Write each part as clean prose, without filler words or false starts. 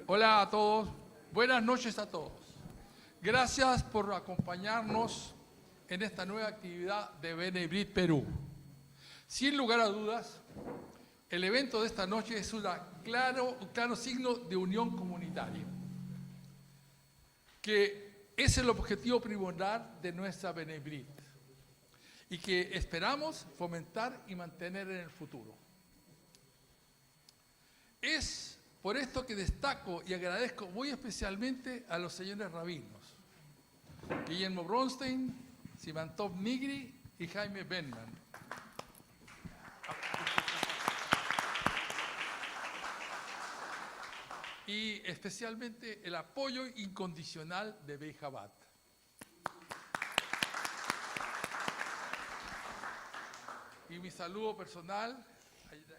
Hola a todos, buenas noches a todos. Gracias por acompañarnos en esta nueva actividad de Bene Brit Perú. Sin lugar a dudas, el evento de esta noche es un claro signo de unión comunitaria, que es el objetivo primordial de nuestra Bene Brit y que esperamos fomentar y mantener en el futuro. Es por esto que destaco y agradezco muy especialmente a los señores rabinos, Guillermo Bronstein, Simantov Nigri y Jaime Benman. Y especialmente el apoyo incondicional de Bejabat. Y mi saludo personal a Isaac.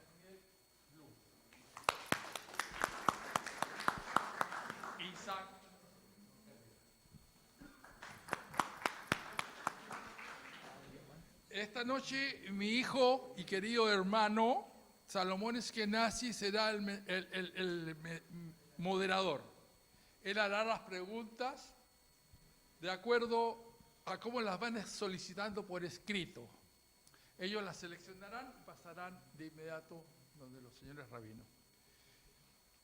Esta noche mi hijo y querido hermano Salomón Eskenazi será el moderador. Él hará las preguntas de acuerdo a cómo las van solicitando por escrito. Ellos las seleccionarán y pasarán de inmediato donde los señores rabinos.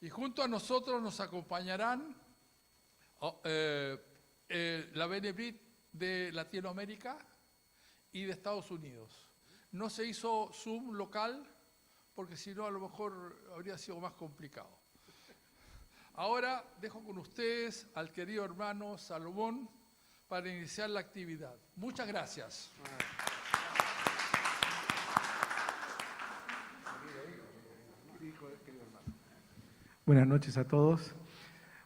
Y junto a nosotros nos acompañarán la Bene Brit de Latinoamérica y de Estados Unidos. No se hizo Zoom local porque si no a lo mejor habría sido más complicado. Ahora dejo con ustedes al querido hermano Salomón para iniciar la actividad. Muchas gracias. Buenas noches a todos.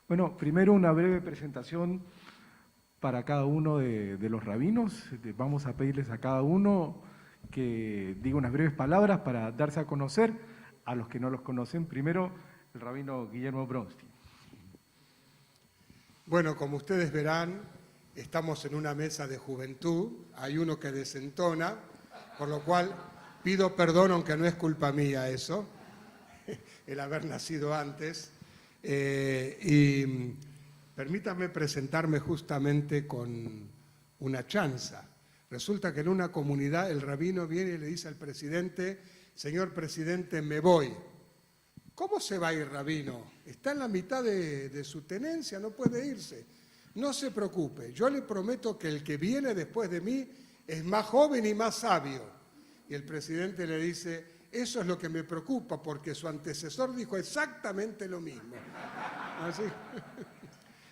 Bueno, primero una breve presentación para cada uno de los rabinos. Vamos a pedirles a cada uno que diga unas breves palabras para darse a conocer a los que no los conocen. Primero, el rabino Guillermo Bronstein. Bueno, como ustedes verán, estamos en una mesa de juventud. Hay uno que desentona, por lo cual pido perdón, aunque no es culpa mía eso, el haber nacido antes. Y permítanme presentarme justamente con una chanza. Resulta que en una comunidad el rabino viene y le dice al presidente: señor presidente, me voy. ¿Cómo se va a ir, rabino? Está en la mitad de su tenencia, no puede irse. No se preocupe, yo le prometo que el que viene después de mí es más joven y más sabio. Y el presidente le dice: eso es lo que me preocupa, porque su antecesor dijo exactamente lo mismo. ¿Así?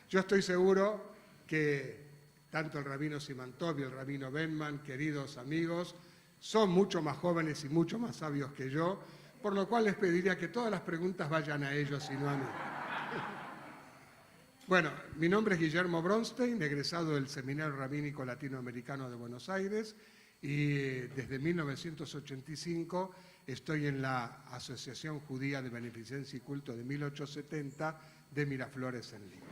Yo estoy seguro que tanto el rabino Simantov y el rabino Benman, queridos amigos, son mucho más jóvenes y mucho más sabios que yo, por lo cual les pediría que todas las preguntas vayan a ellos y no a mí. Bueno, mi nombre es Guillermo Bronstein, egresado del Seminario Rabínico Latinoamericano de Buenos Aires, y desde 1985 estoy en la Asociación Judía de Beneficencia y Culto de 1870 de Miraflores, en Lima.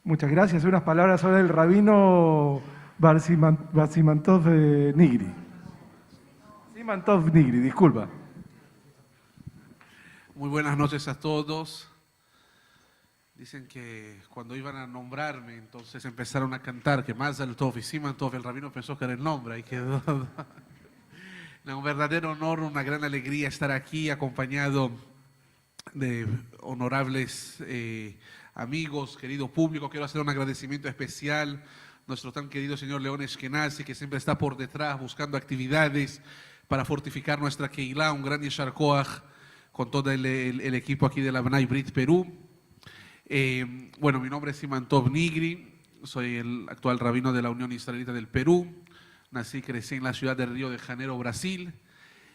Muchas gracias. Unas palabras sobre el rabino Simantov Nigri. Simantov Nigri, disculpa. Muy buenas noches a todos. Dicen que cuando iban a nombrarme, entonces empezaron a cantar que Mazal Tov y Simantov, el rabino pensó que era el nombre, ahí quedó. Un verdadero honor, una gran alegría estar aquí acompañado de honorables amigos, querido público. Quiero hacer un agradecimiento especial a nuestro tan querido señor León Eskenazi, que siempre está por detrás buscando actividades para fortificar nuestra Keilah. Un gran Yeshar Koach con todo el equipo aquí de la Bnei Brit Perú. Bueno, mi nombre es Simantov Nigri, soy el actual rabino de la Unión Israelita del Perú. Nací y crecí en la ciudad de Río de Janeiro, Brasil.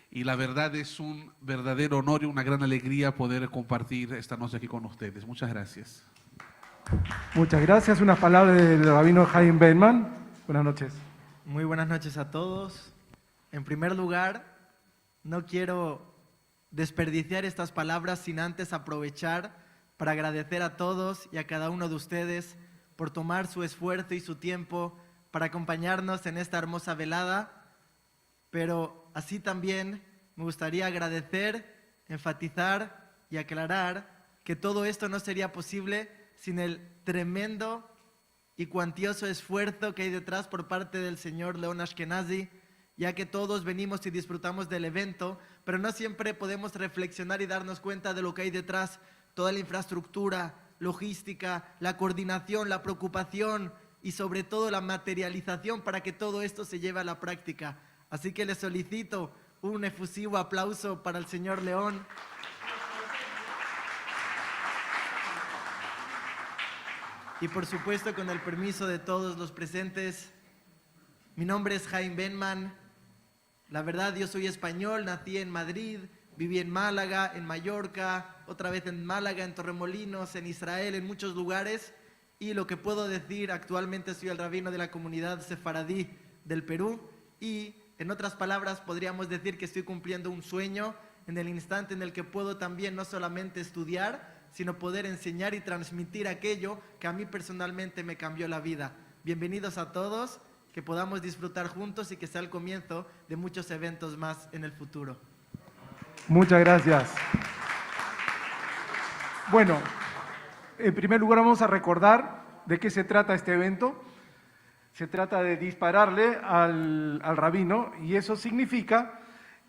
Y la verdad es un verdadero honor y una gran alegría poder compartir esta noche aquí con ustedes. Muchas gracias. Muchas gracias. Unas palabras del rabino Jaime Benman. Buenas noches. Muy buenas noches a todos. En primer lugar, no quiero desperdiciar estas palabras sin antes aprovechar para agradecer a todos y a cada uno de ustedes por tomar su esfuerzo y su tiempo para acompañarnos en esta hermosa velada, pero así también me gustaría agradecer, enfatizar y aclarar que todo esto no sería posible sin el tremendo y cuantioso esfuerzo que hay detrás por parte del señor León Ashkenazi, ya que todos venimos y disfrutamos del evento, pero no siempre podemos reflexionar y darnos cuenta de lo que hay detrás, toda la infraestructura, logística, la coordinación, la preocupación y sobre todo la materialización para que todo esto se lleve a la práctica. Así que les solicito un efusivo aplauso para el señor León. Y por supuesto, con el permiso de todos los presentes, mi nombre es Jaime Benman. La verdad, yo soy español, nací en Madrid, viví en Málaga, en Mallorca, otra vez en Málaga, en Torremolinos, en Israel, en muchos lugares. Y lo que puedo decir, actualmente soy el rabino de la comunidad sefaradí del Perú. Y en otras palabras, podríamos decir que estoy cumpliendo un sueño en el instante en el que puedo también no solamente estudiar, sino poder enseñar y transmitir aquello que a mí personalmente me cambió la vida. Bienvenidos a todos, que podamos disfrutar juntos y que sea el comienzo de muchos eventos más en el futuro. Muchas gracias. Bueno, en primer lugar vamos a recordar de qué se trata este evento. Se trata de dispararle al rabino y eso significa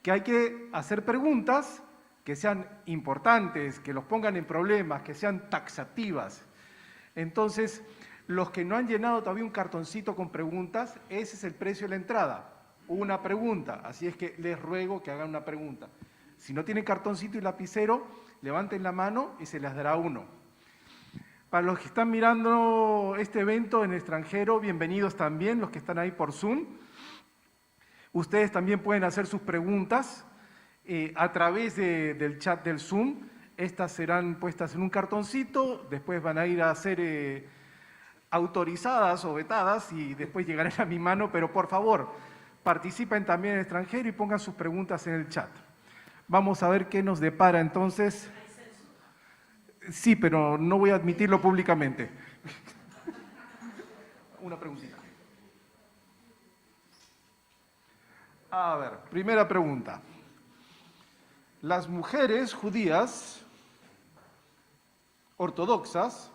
que hay que hacer preguntas que sean importantes, que los pongan en problemas, que sean taxativas. Entonces, los que no han llenado todavía un cartoncito con preguntas, ese es el precio de la entrada, una pregunta. Así es que les ruego que hagan una pregunta. Si no tienen cartoncito y lapicero, levanten la mano y se les dará uno. Para los que están mirando este evento en el extranjero, bienvenidos también, los que están ahí por Zoom. Ustedes también pueden hacer sus preguntas a través del chat del Zoom. Estas serán puestas en un cartoncito, después van a ir a ser autorizadas o vetadas y después llegarán a mi mano, pero por favor, participen también en el extranjero y pongan sus preguntas en el chat. Vamos a ver qué nos depara entonces. Sí, pero no voy a admitirlo públicamente. Una preguntita. A ver, primera pregunta. Las mujeres judías ortodoxas,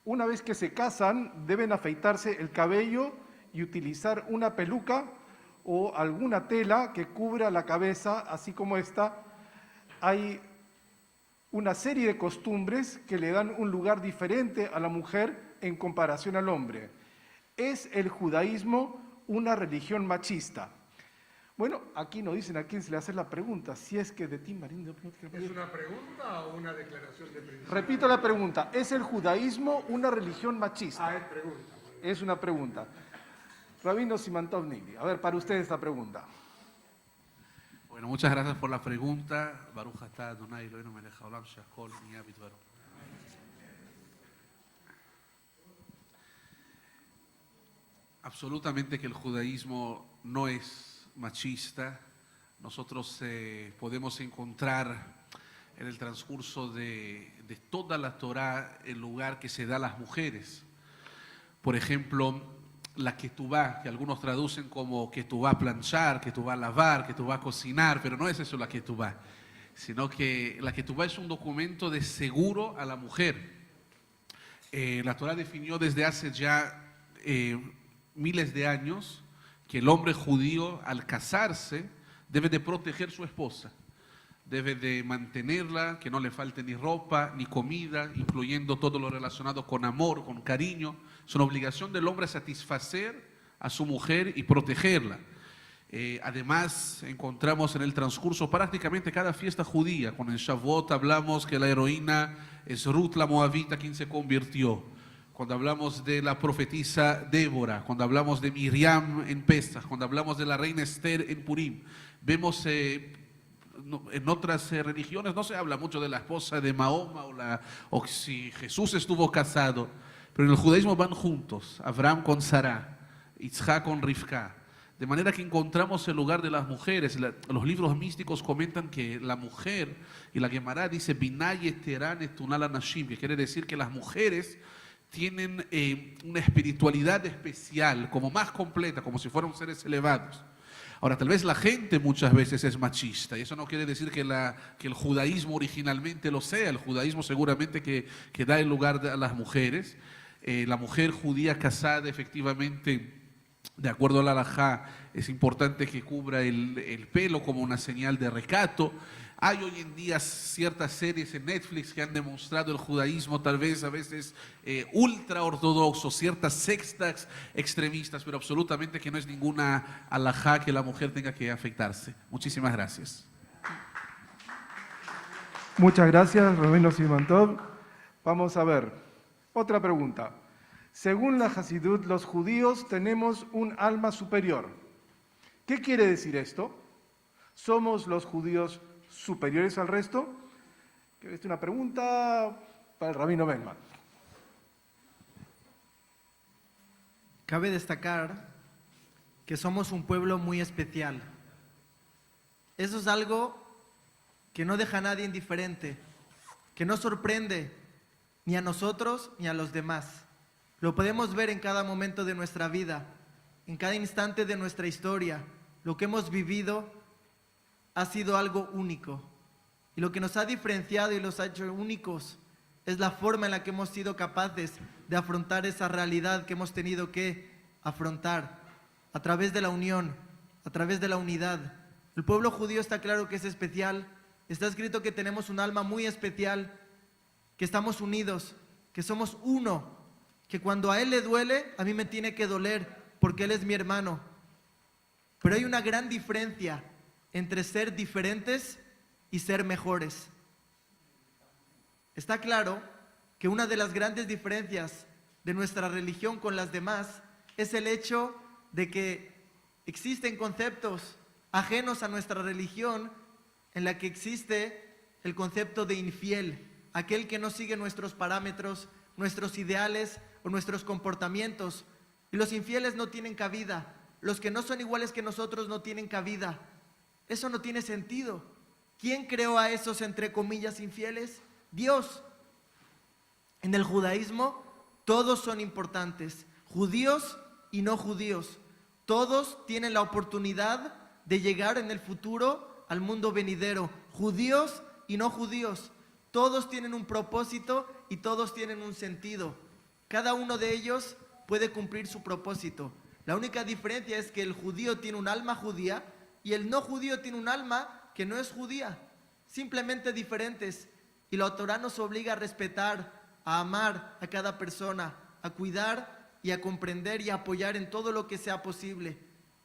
una vez que se casan, deben afeitarse el cabello y utilizar una peluca o alguna tela que cubra la cabeza, así como esta. Hay una serie de costumbres que le dan un lugar diferente a la mujer en comparación al hombre. ¿Es el judaísmo una religión machista? Bueno, aquí nos dicen a quién se le hace la pregunta, si es que de ti, Marín... ¿Es una pregunta o una declaración de principio? Repito la pregunta, ¿es el judaísmo una religión machista? Ah, es pregunta. Es una pregunta. Rabino Simantov Nili, a ver, para usted esta pregunta. Bueno, muchas gracias por la pregunta. Baruch atah Adonai Eloheinu melech haolam she'akol nהיה bidvaro. Absolutamente que el judaísmo no es machista. Nosotros podemos encontrar en el transcurso de toda la Torá el lugar que se da a las mujeres. Por ejemplo, la ketubá, que algunos traducen como ketubá planchar, ketubá lavar, ketubá cocinar, pero no es eso la ketubá, sino que la ketubá es un documento de seguro a la mujer. La Torá definió desde hace ya miles de años que el hombre judío al casarse debe de proteger su esposa, debe de mantenerla, que no le falte ni ropa, ni comida, incluyendo todo lo relacionado con amor, con cariño. Es una obligación del hombre satisfacer a su mujer y protegerla. Además, encontramos en el transcurso prácticamente cada fiesta judía. Con el Shavuot hablamos que la heroína es Ruth la Moabita quien se convirtió. Cuando hablamos de la profetisa Débora, cuando hablamos de Miriam en Pesach, cuando hablamos de la reina Esther en Purim, vemos en otras religiones no se habla mucho de la esposa de Mahoma o si Jesús estuvo casado, pero en el judaísmo van juntos, Abraham con Sará, Isaac con Rivka, de manera que encontramos el lugar de las mujeres. Los libros místicos comentan que la mujer, y la Gemara dice, Binay Eterán Etunal Anashim, que quiere decir que las mujeres tienen una espiritualidad especial, como más completa, como si fueran seres elevados. Ahora, tal vez la gente muchas veces es machista, y eso no quiere decir que el judaísmo originalmente lo sea. El judaísmo seguramente que da el lugar a las mujeres. La mujer judía casada, efectivamente, de acuerdo a la halajá, es importante que cubra el pelo como una señal de recato. Hay hoy en día ciertas series en Netflix que han demostrado el judaísmo tal vez a veces ultra ortodoxo, ciertas sectas extremistas, pero absolutamente que no es ninguna halajá que la mujer tenga que afectarse. Muchísimas gracias. Muchas gracias, Rabino Simantov. Vamos a ver, otra pregunta. Según la Hasidut, los judíos tenemos un alma superior. ¿Qué quiere decir esto? ¿Somos los judíos superiores al resto? Esta es una pregunta para el Rabino Benman. Cabe destacar que somos un pueblo muy especial. Eso es algo que no deja a nadie indiferente, que no sorprende ni a nosotros ni a los demás. Lo podemos ver en cada momento de nuestra vida, en cada instante de nuestra historia. Lo que hemos vivido ha sido algo único. Y lo que nos ha diferenciado y los ha hecho únicos es la forma en la que hemos sido capaces de afrontar esa realidad que hemos tenido que afrontar a través de la unión, a través de la unidad. El pueblo judío está claro que es especial. Está escrito que tenemos un alma muy especial, que estamos unidos, que somos uno, que cuando a él le duele, a mí me tiene que doler, porque él es mi hermano. Pero hay una gran diferencia entre ser diferentes y ser mejores. Está claro que una de las grandes diferencias de nuestra religión con las demás es el hecho de que existen conceptos ajenos a nuestra religión en la que existe el concepto de infiel, aquel que no sigue nuestros parámetros, nuestros ideales o nuestros comportamientos. Y los infieles no tienen cabida, los que no son iguales que nosotros no tienen cabida. Eso no tiene sentido. ¿Quién creó a esos, entre comillas, infieles? Dios. En el judaísmo, todos son importantes, judíos y no judíos. Todos tienen la oportunidad de llegar en el futuro al mundo venidero, judíos y no judíos. Todos tienen un propósito y todos tienen un sentido. Cada uno de ellos puede cumplir su propósito. La única diferencia es que el judío tiene un alma judía y el no judío tiene un alma que no es judía. Simplemente diferentes. Y la Torah nos obliga a respetar, a amar a cada persona, a cuidar y a comprender y a apoyar en todo lo que sea posible.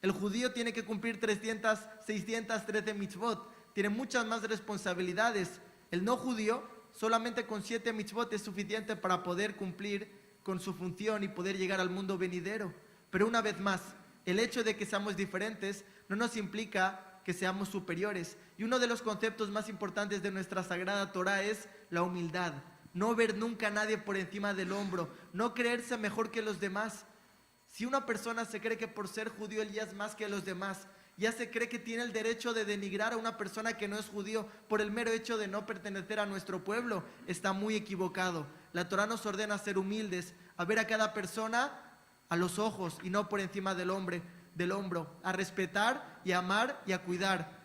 El judío tiene que cumplir 613 mitzvot, tiene muchas más responsabilidades. El no judío, solamente con 7 mitzvot es suficiente para poder cumplir con su función y poder llegar al mundo venidero. Pero una vez más, el hecho de que seamos diferentes no nos implica que seamos superiores. Y uno de los conceptos más importantes de nuestra Sagrada Torah es la humildad. No ver nunca a nadie por encima del hombro, no creerse mejor que los demás. Si una persona se cree que por ser judío él ya es más que los demás, ya se cree que tiene el derecho de denigrar a una persona que no es judío por el mero hecho de no pertenecer a nuestro pueblo, está muy equivocado. La Torah nos ordena ser humildes, a ver a cada persona a los ojos y no por encima del hombro, a respetar y a amar y a cuidar.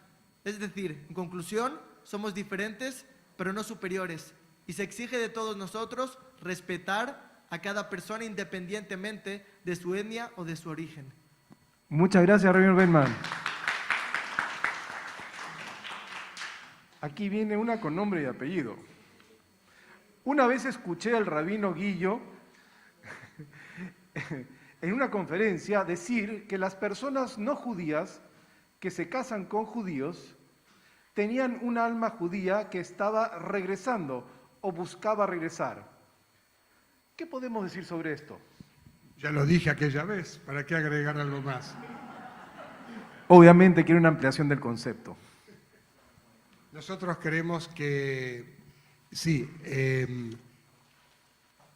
Es decir, en conclusión, somos diferentes pero no superiores. Y se exige de todos nosotros respetar a cada persona independientemente de su etnia o de su origen. Muchas gracias, Rabino Benman. Aquí viene una con nombre y apellido. Una vez escuché al rabino Guillo en una conferencia decir que las personas no judías que se casan con judíos tenían un alma judía que estaba regresando o buscaba regresar. ¿Qué podemos decir sobre esto? Ya lo dije aquella vez, ¿para qué agregar algo más? Obviamente quiere una ampliación del concepto. Nosotros creemos que, sí,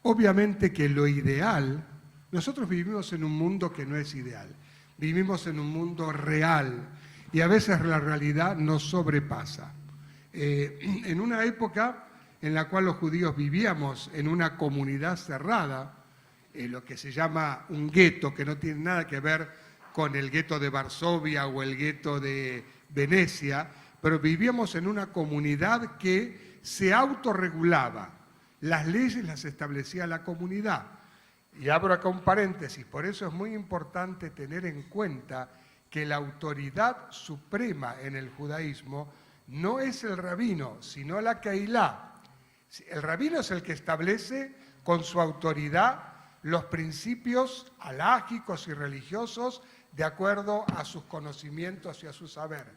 obviamente que lo ideal, nosotros vivimos en un mundo que no es ideal, vivimos en un mundo real y a veces la realidad nos sobrepasa. En una época en la cual los judíos vivíamos en una comunidad cerrada, lo que se llama un gueto, que no tiene nada que ver con el gueto de Varsovia o el gueto de Venecia, pero vivíamos en una comunidad que se autorregulaba. Las leyes las establecía la comunidad. Y abro acá un paréntesis, por eso es muy importante tener en cuenta que la autoridad suprema en el judaísmo no es el rabino, sino la Kehilá. El rabino es el que establece con su autoridad los principios halágicos y religiosos de acuerdo a sus conocimientos y a su saber.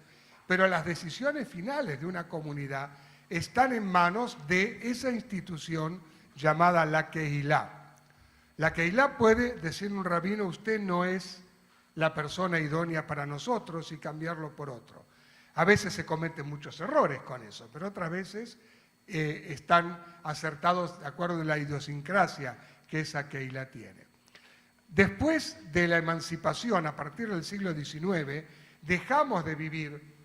Pero las decisiones finales de una comunidad están en manos de esa institución llamada la Kehilá. La Kehilá puede decirle a un rabino, usted no es la persona idónea para nosotros, y cambiarlo por otro. A veces se cometen muchos errores con eso, pero otras veces están acertados de acuerdo a la idiosincrasia que esa Kehilá tiene. Después de la emancipación, a partir del siglo XIX, dejamos de vivir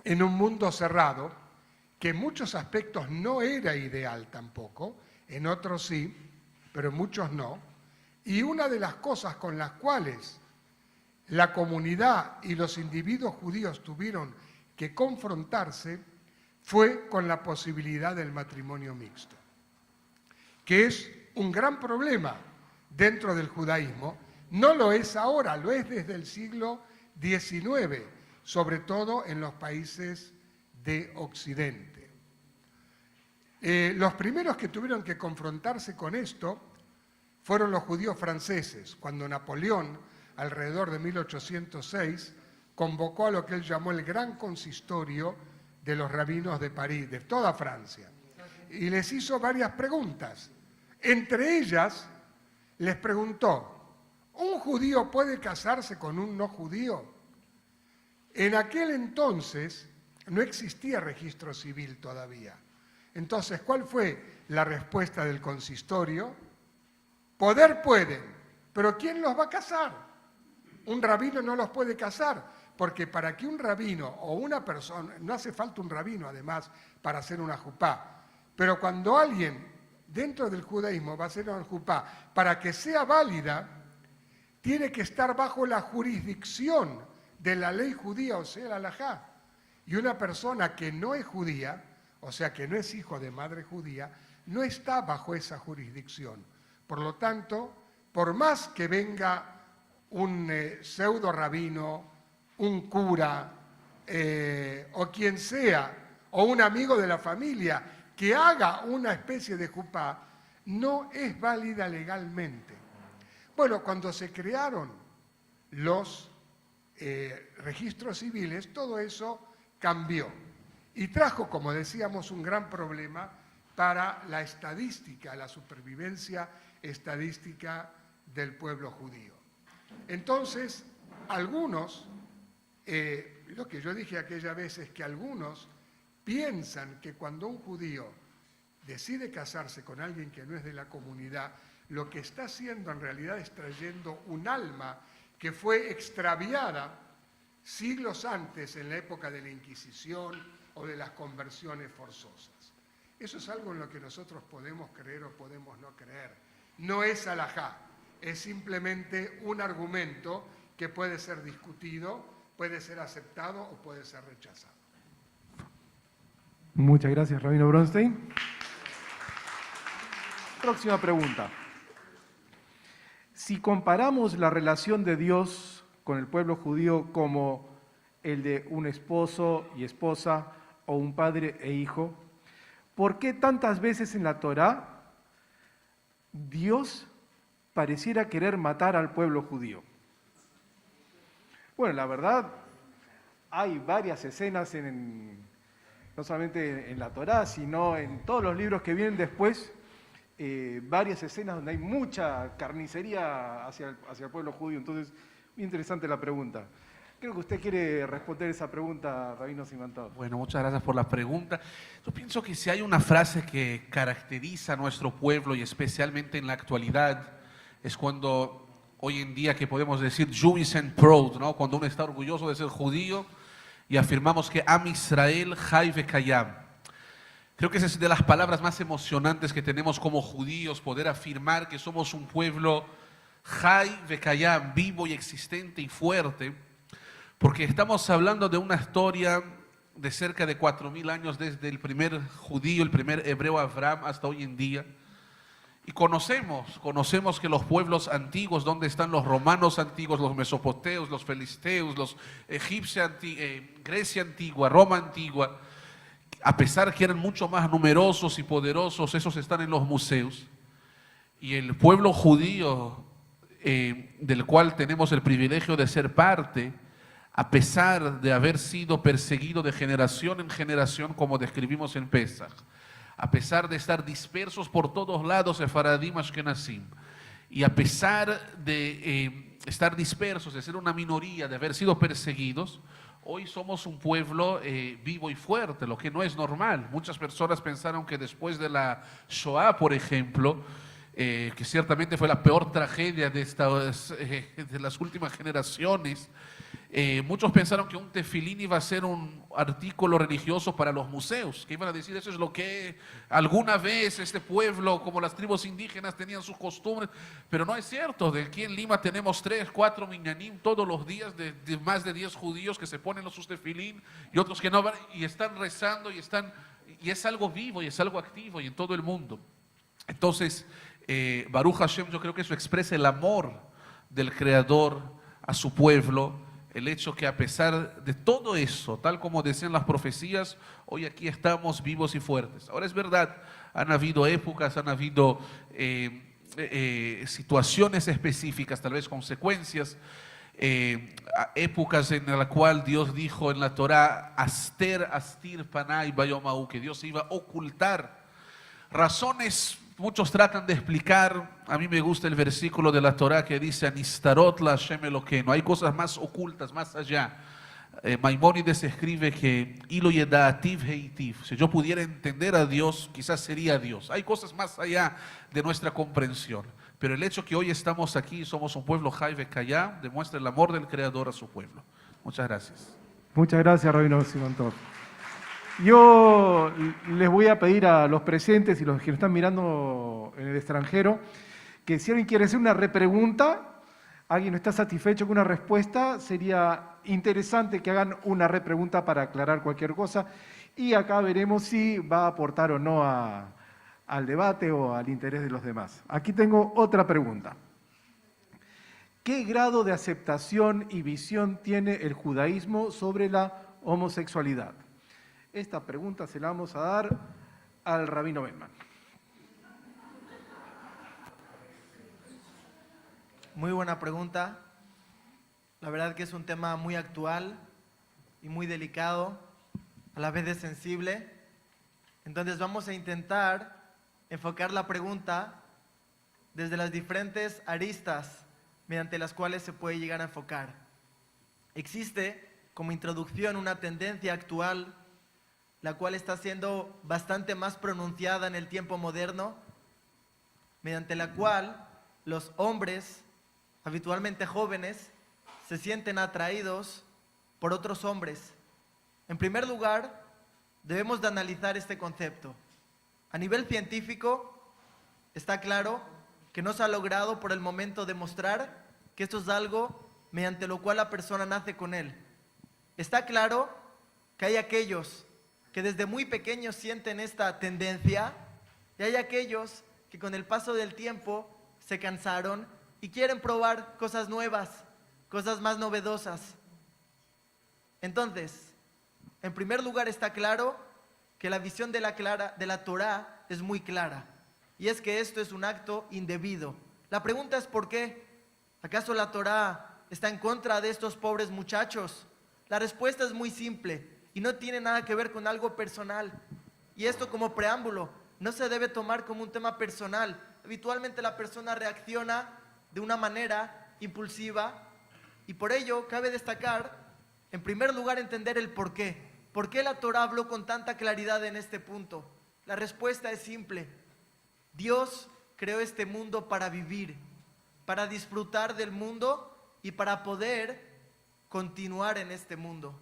en un mundo cerrado, que en muchos aspectos no era ideal tampoco, en otros sí, pero en muchos no. Y una de las cosas con las cuales la comunidad y los individuos judíos tuvieron que confrontarse fue con la posibilidad del matrimonio mixto, que es un gran problema dentro del judaísmo. No lo es ahora, lo es desde el siglo XIX, sobre todo en los países de Occidente. Los primeros que tuvieron que confrontarse con esto fueron los judíos franceses, cuando Napoleón, alrededor de 1806, convocó a lo que él llamó el Gran Consistorio de los rabinos de París, de toda Francia, y les hizo varias preguntas. Entre ellas, les preguntó, ¿un judío puede casarse con un no judío? En aquel entonces no existía registro civil todavía. Entonces, ¿cuál fue la respuesta del consistorio? Poder pueden, pero ¿quién los va a casar? Un rabino no los puede casar, porque para que un rabino o una persona, no hace falta un rabino además para hacer una jupá, pero cuando alguien dentro del judaísmo va a hacer una jupá, para que sea válida, tiene que estar bajo la jurisdicción de la ley judía, o sea, la halajá. Y una persona que no es judía, o sea, que no es hijo de madre judía, no está bajo esa jurisdicción. Por lo tanto, por más que venga un pseudo rabino, un cura, o quien sea, o un amigo de la familia, que haga una especie de jupá, no es válida legalmente. Bueno, cuando se crearon los registros civiles, todo eso cambió y trajo, como decíamos, un gran problema para la estadística, la supervivencia estadística del pueblo judío. Entonces, algunos, lo que yo dije aquella vez es que algunos piensan que cuando un judío decide casarse con alguien que no es de la comunidad, lo que está haciendo en realidad es trayendo un alma que fue extraviada siglos antes, en la época de la Inquisición o de las conversiones forzosas. Eso es algo en lo que nosotros podemos creer o podemos no creer. No es halajá, es simplemente un argumento que puede ser discutido, puede ser aceptado o puede ser rechazado. Muchas gracias, Rabino Bronstein. Próxima pregunta. Si comparamos la relación de Dios con el pueblo judío como el de un esposo y esposa o un padre e hijo, ¿por qué tantas veces en la Torá Dios pareciera querer matar al pueblo judío? Bueno, la verdad, hay varias escenas no solamente en la Torá, sino en todos los libros que vienen después, varias escenas donde hay mucha carnicería hacia el pueblo judío. Entonces, muy interesante la pregunta. Creo que usted quiere responder esa pregunta, Rabino Simantov. Bueno, muchas gracias por la pregunta. Yo pienso que si hay una frase que caracteriza a nuestro pueblo y especialmente en la actualidad, es cuando hoy en día que podemos decir Jewish and proud, ¿no? Cuando uno está orgulloso de ser judío y afirmamos que Am Israel Chai Vekayam. Creo que esa es de las palabras más emocionantes que tenemos como judíos, poder afirmar que somos un pueblo Jai Vekayam, vivo y existente y fuerte, porque estamos hablando de una historia de cerca de 4000 años desde el primer judío, el primer hebreo Abraham hasta hoy en día. Y conocemos que los pueblos antiguos, donde están los romanos antiguos, los mesopoteos, los filisteos, los egipcios, Grecia antigua, Roma antigua, a pesar que eran mucho más numerosos y poderosos, esos están en los museos. Y el pueblo judío, del cual tenemos el privilegio de ser parte, a pesar de haber sido perseguido de generación en generación, como describimos en Pesaj, a pesar de estar dispersos por todos lados, Sefaradim, Ashkenazim, y a pesar de estar dispersos, de ser una minoría, de haber sido perseguidos, hoy somos un pueblo vivo y fuerte, lo que no es normal. Muchas personas pensaron que después de la Shoah, por ejemplo, que ciertamente fue la peor tragedia de las últimas generaciones, muchos pensaron que un tefilín iba a ser un artículo religioso para los museos, que iban a decir eso es lo que alguna vez este pueblo, como las tribus indígenas, tenían sus costumbres, pero no es cierto. De aquí en Lima tenemos 3, 4 minyanim todos los días de más de 10 judíos que se ponen sus tefilín y otros que no van y están rezando y es algo vivo y es algo activo y en todo el mundo. Entonces, Baruch Hashem, yo creo que eso expresa el amor del Creador a su pueblo, el hecho que a pesar de todo eso, tal como decían las profecías, hoy aquí estamos vivos y fuertes. Ahora es verdad, han habido épocas, han habido situaciones específicas, tal vez consecuencias, épocas en las cuales Dios dijo en la Torá, Aster, Astir, Panay, Bayomau, que Dios iba a ocultar razones. Muchos tratan de explicar, a mí me gusta el versículo de la Torá que dice Anistarot la Hashem Elokeinu, hay cosas más ocultas, más allá. Maimónides escribe que Ilo Yedaativ Heitiv, si yo pudiera entender a Dios, quizás sería Dios. Hay cosas más allá de nuestra comprensión, pero el hecho que hoy estamos aquí, somos un pueblo Jai Vekayam, demuestra el amor del Creador a su pueblo. Muchas gracias. Muchas gracias, Rabino Simón Tov. Yo les voy a pedir a los presentes y los que nos están mirando en el extranjero que si alguien quiere hacer una repregunta, alguien no está satisfecho con una respuesta, sería interesante que hagan una repregunta para aclarar cualquier cosa y acá veremos si va a aportar o no al debate o al interés de los demás. Aquí tengo otra pregunta. ¿Qué grado de aceptación y visión tiene el judaísmo sobre la homosexualidad? Esta pregunta se la vamos a dar al Rabino Benman. Muy buena pregunta. La verdad que es un tema muy actual y muy delicado, a la vez de sensible. Entonces vamos a intentar enfocar la pregunta desde las diferentes aristas mediante las cuales se puede llegar a enfocar. Existe, como introducción, una tendencia actual la cual está siendo bastante más pronunciada en el tiempo moderno, mediante la cual los hombres, habitualmente jóvenes, se sienten atraídos por otros hombres. En primer lugar, debemos de analizar este concepto. A nivel científico, está claro que no se ha logrado por el momento demostrar que esto es algo mediante lo cual la persona nace con él. Está claro que hay aquellos que desde muy pequeños sienten esta tendencia y hay aquellos que con el paso del tiempo se cansaron y quieren probar cosas nuevas, cosas más novedosas. Entonces, en primer lugar está claro que la visión de la Torá es muy clara y es que esto es un acto indebido. La pregunta es ¿por qué? ¿Acaso la Torá está en contra de estos pobres muchachos? La respuesta es muy simple y no tiene nada que ver con algo personal. Y esto como preámbulo, no se debe tomar como un tema personal. Habitualmente la persona reacciona de una manera impulsiva y por ello cabe destacar, en primer lugar, entender el por qué. ¿Por qué la Torá habló con tanta claridad en este punto? La respuesta es simple. Dios creó este mundo para vivir, para disfrutar del mundo y para poder continuar en este mundo.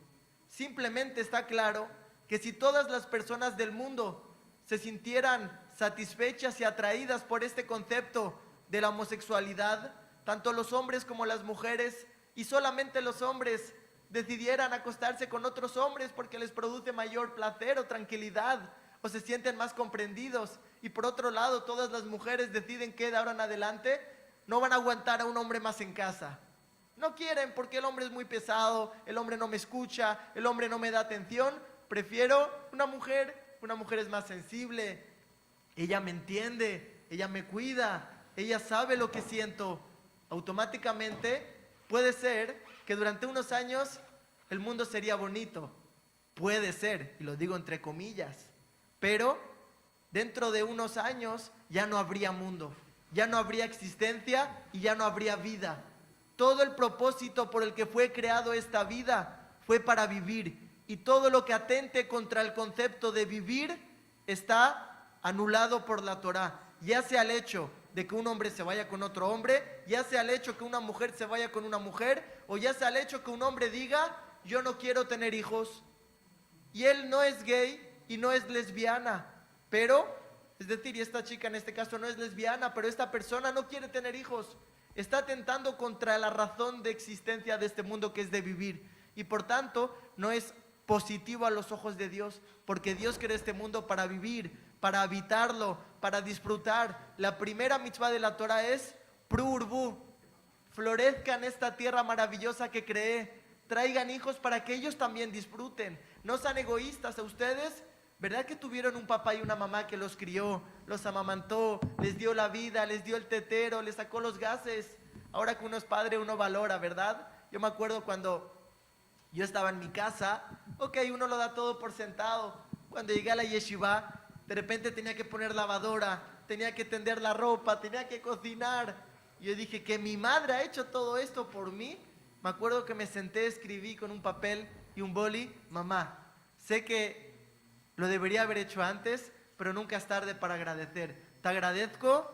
Simplemente está claro que si todas las personas del mundo se sintieran satisfechas y atraídas por este concepto de la homosexualidad, tanto los hombres como las mujeres, y solamente los hombres decidieran acostarse con otros hombres porque les produce mayor placer o tranquilidad, o se sienten más comprendidos. Y por otro lado, todas las mujeres deciden que de ahora en adelante no van a aguantar a un hombre más en casa. No quieren porque el hombre es muy pesado, el hombre no me escucha, el hombre no me da atención. Prefiero una mujer es más sensible, ella me entiende, ella me cuida, ella sabe lo que siento. Automáticamente puede ser que durante unos años el mundo sería bonito. Puede ser, y lo digo entre comillas, pero dentro de unos años ya no habría mundo, ya no habría existencia y ya no habría vida. Todo el propósito por el que fue creado esta vida fue para vivir, y todo lo que atente contra el concepto de vivir está anulado por la Torá, ya sea el hecho de que un hombre se vaya con otro hombre, ya sea el hecho que una mujer se vaya con una mujer, o ya sea el hecho que un hombre diga, yo no quiero tener hijos. Y él no es gay y no es lesbiana, pero, es decir, y esta chica en este caso no es lesbiana, pero esta persona no quiere tener hijos. Está atentando contra la razón de existencia de este mundo, que es de vivir. Y por tanto, no es positivo a los ojos de Dios, porque Dios creó este mundo para vivir, para habitarlo, para disfrutar. La primera mitzvah de la Torah es Pru Urbu, florezcan esta tierra maravillosa que creé, traigan hijos para que ellos también disfruten. No sean egoístas. A ustedes, ¿verdad que tuvieron un papá y una mamá que los crió, los amamantó, les dio la vida, les dio el tetero, les sacó los gases? Ahora que uno es padre, uno valora, ¿verdad? Yo me acuerdo cuando yo estaba en mi casa, uno lo da todo por sentado. Cuando llegué a la yeshiva, de repente tenía que poner lavadora, tenía que tender la ropa, tenía que cocinar. Y yo dije, que mi madre ha hecho todo esto por mí. Me acuerdo que me senté, escribí con un papel y un boli, mamá, sé que lo debería haber hecho antes, pero nunca es tarde para agradecer. Te agradezco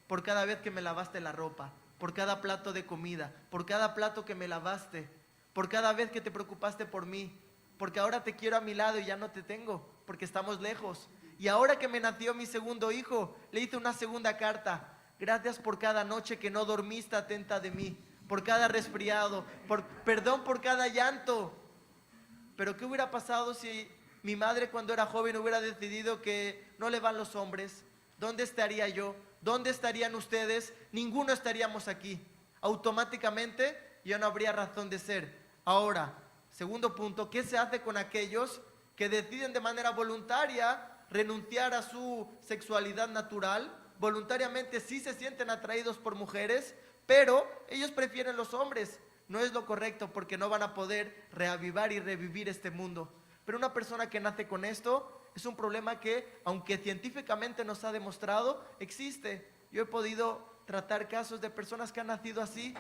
por cada vez que me lavaste la ropa, por cada plato de comida, por cada plato que me lavaste, por cada vez que te preocupaste por mí, porque ahora te quiero a mi lado y ya no te tengo, porque estamos lejos. Y ahora que me nació mi segundo hijo, le hice una segunda carta. Gracias por cada noche que no dormiste atenta de mí, por cada resfriado, perdón por cada llanto. Pero ¿qué hubiera pasado si mi madre cuando era joven hubiera decidido que no le van los hombres? ¿Dónde estaría yo? ¿Dónde estarían ustedes? Ninguno estaríamos aquí. Automáticamente ya no habría razón de ser. Ahora, segundo punto, ¿qué se hace con aquellos que deciden de manera voluntaria renunciar a su sexualidad natural? Voluntariamente sí se sienten atraídos por mujeres, pero ellos prefieren los hombres. No es lo correcto, porque no van a poder reavivar y revivir este mundo. Pero una persona que nace con esto es un problema que, aunque científicamente nos ha demostrado, existe. Yo he podido tratar casos de personas que han nacido así,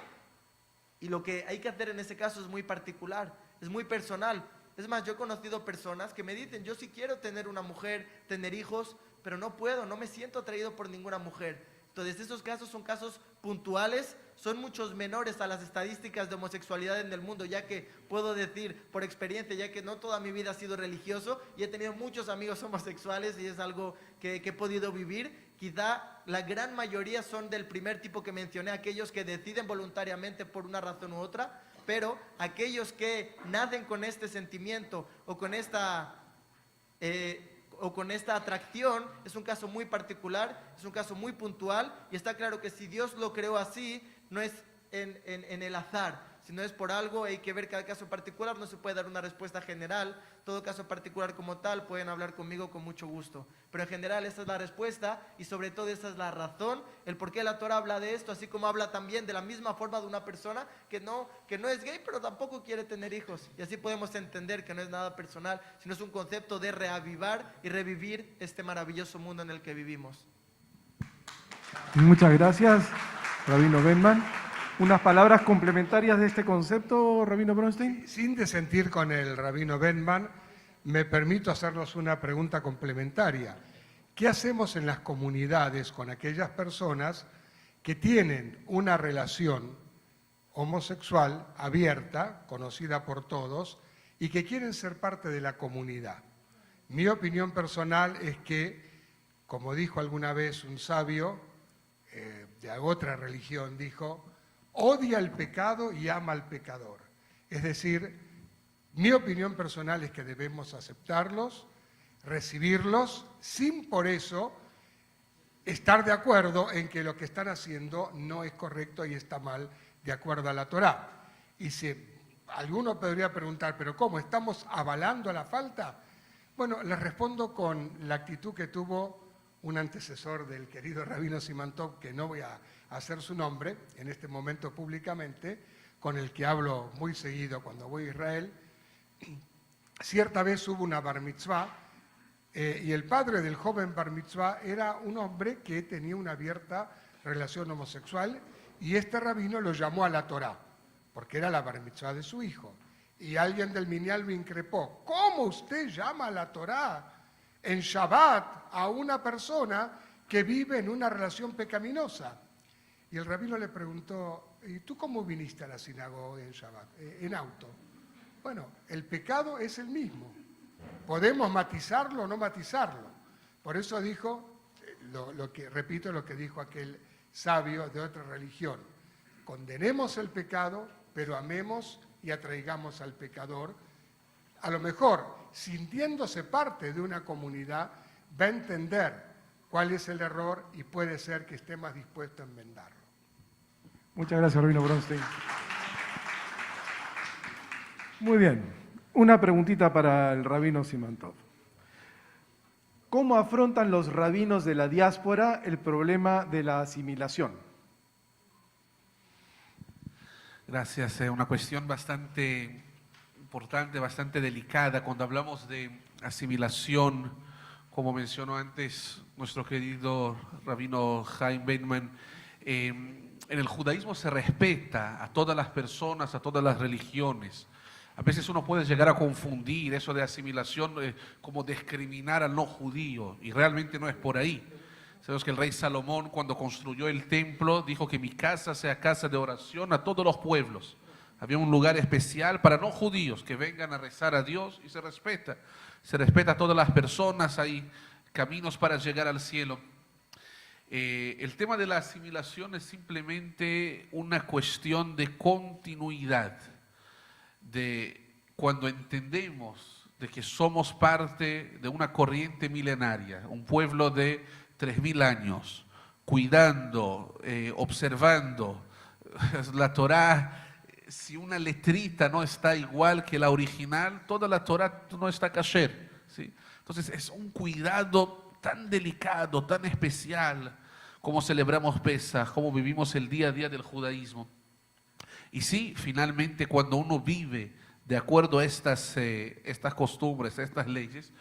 y lo que hay que hacer en ese caso es muy particular, es muy personal. Es más, yo he conocido personas que me dicen, yo sí quiero tener una mujer, tener hijos, pero no puedo, no me siento atraído por ninguna mujer. Entonces, esos casos son casos puntuales, son muchos menores a las estadísticas de homosexualidad en el mundo, ya que puedo decir por experiencia, ya que no toda mi vida ha sido religioso y he tenido muchos amigos homosexuales y es algo que he podido vivir. Quizá la gran mayoría son del primer tipo que mencioné, aquellos que deciden voluntariamente por una razón u otra, pero aquellos que nacen con este sentimiento o con esta atracción, es un caso muy particular, es un caso muy puntual, y está claro que si Dios lo creó así, no es en el azar, sino es por algo. Hay que ver cada caso particular, no se puede dar una respuesta general. Todo caso particular como tal pueden hablar conmigo con mucho gusto, pero en general esa es la respuesta, y sobre todo esa es la razón, el por qué la Torah habla de esto, así como habla también de la misma forma de una persona que no es gay, pero tampoco quiere tener hijos, y así podemos entender que no es nada personal, sino es un concepto de reavivar y revivir este maravilloso mundo en el que vivimos. Muchas gracias, Rabino Benman. ¿Unas palabras complementarias de este concepto, Rabino Bronstein? Sin disentir con el rabino Benman, me permito hacernos una pregunta complementaria. ¿Qué hacemos en las comunidades con aquellas personas que tienen una relación homosexual abierta, conocida por todos, y que quieren ser parte de la comunidad? Mi opinión personal es que, como dijo alguna vez un sabio de otra religión, dijo: odia el pecado y ama al pecador. Es decir, mi opinión personal es que debemos aceptarlos, recibirlos, sin por eso estar de acuerdo en que lo que están haciendo no es correcto y está mal de acuerdo a la Torá. Y si alguno podría preguntar, ¿pero cómo? ¿Estamos avalando la falta? Bueno, les respondo con la actitud que tuvo un antecesor del querido Rabino Simantov, que no voy a hacer su nombre en este momento públicamente, con el que hablo muy seguido cuando voy a Israel. Cierta vez hubo una bar mitzvah y el padre del joven bar mitzvah era un hombre que tenía una abierta relación homosexual y este rabino lo llamó a la Torá, porque era la bar mitzvah de su hijo. Y alguien del Minyan lo increpó. ¿Cómo usted llama a la Torá en Shabbat a una persona que vive en una relación pecaminosa? Y el rabino le preguntó, ¿y tú cómo viniste a la sinagoga en Shabbat? En auto. Bueno, el pecado es el mismo. Podemos matizarlo o no matizarlo. Por eso dijo, repito lo que dijo aquel sabio de otra religión. Condenemos el pecado, pero amemos y atraigamos al pecador. A lo mejor, sintiéndose parte de una comunidad, va a entender cuál es el error y puede ser que esté más dispuesto a enmendarlo. Muchas gracias, Rabino Bronstein. Muy bien. Una preguntita para el Rabino Simantov. ¿Cómo afrontan los rabinos de la diáspora el problema de la asimilación? Gracias. Una cuestión bastante importante, bastante delicada. Cuando hablamos de asimilación, como mencionó antes nuestro querido Rabino Chaim Benman, en el judaísmo se respeta a todas las personas, a todas las religiones. A veces uno puede llegar a confundir eso de asimilación como discriminar al no judío, y realmente no es por ahí. Sabemos que el rey Salomón, cuando construyó el templo, dijo que mi casa sea casa de oración a todos los pueblos. Había un lugar especial para no judíos que vengan a rezar a Dios y se respeta. Se respeta a todas las personas, hay caminos para llegar al cielo. El tema de la asimilación es simplemente una cuestión de continuidad. De cuando entendemos de que somos parte de una corriente milenaria, un pueblo de 3000 años, cuidando, observando la Torá. Si una letrita no está igual que la original, toda la Torá no está kasher, ¿sí? Entonces es un cuidado tan delicado, tan especial, como celebramos Pesaj, como vivimos el día a día del judaísmo. Y sí, finalmente cuando uno vive de acuerdo a estas costumbres, a estas leyes,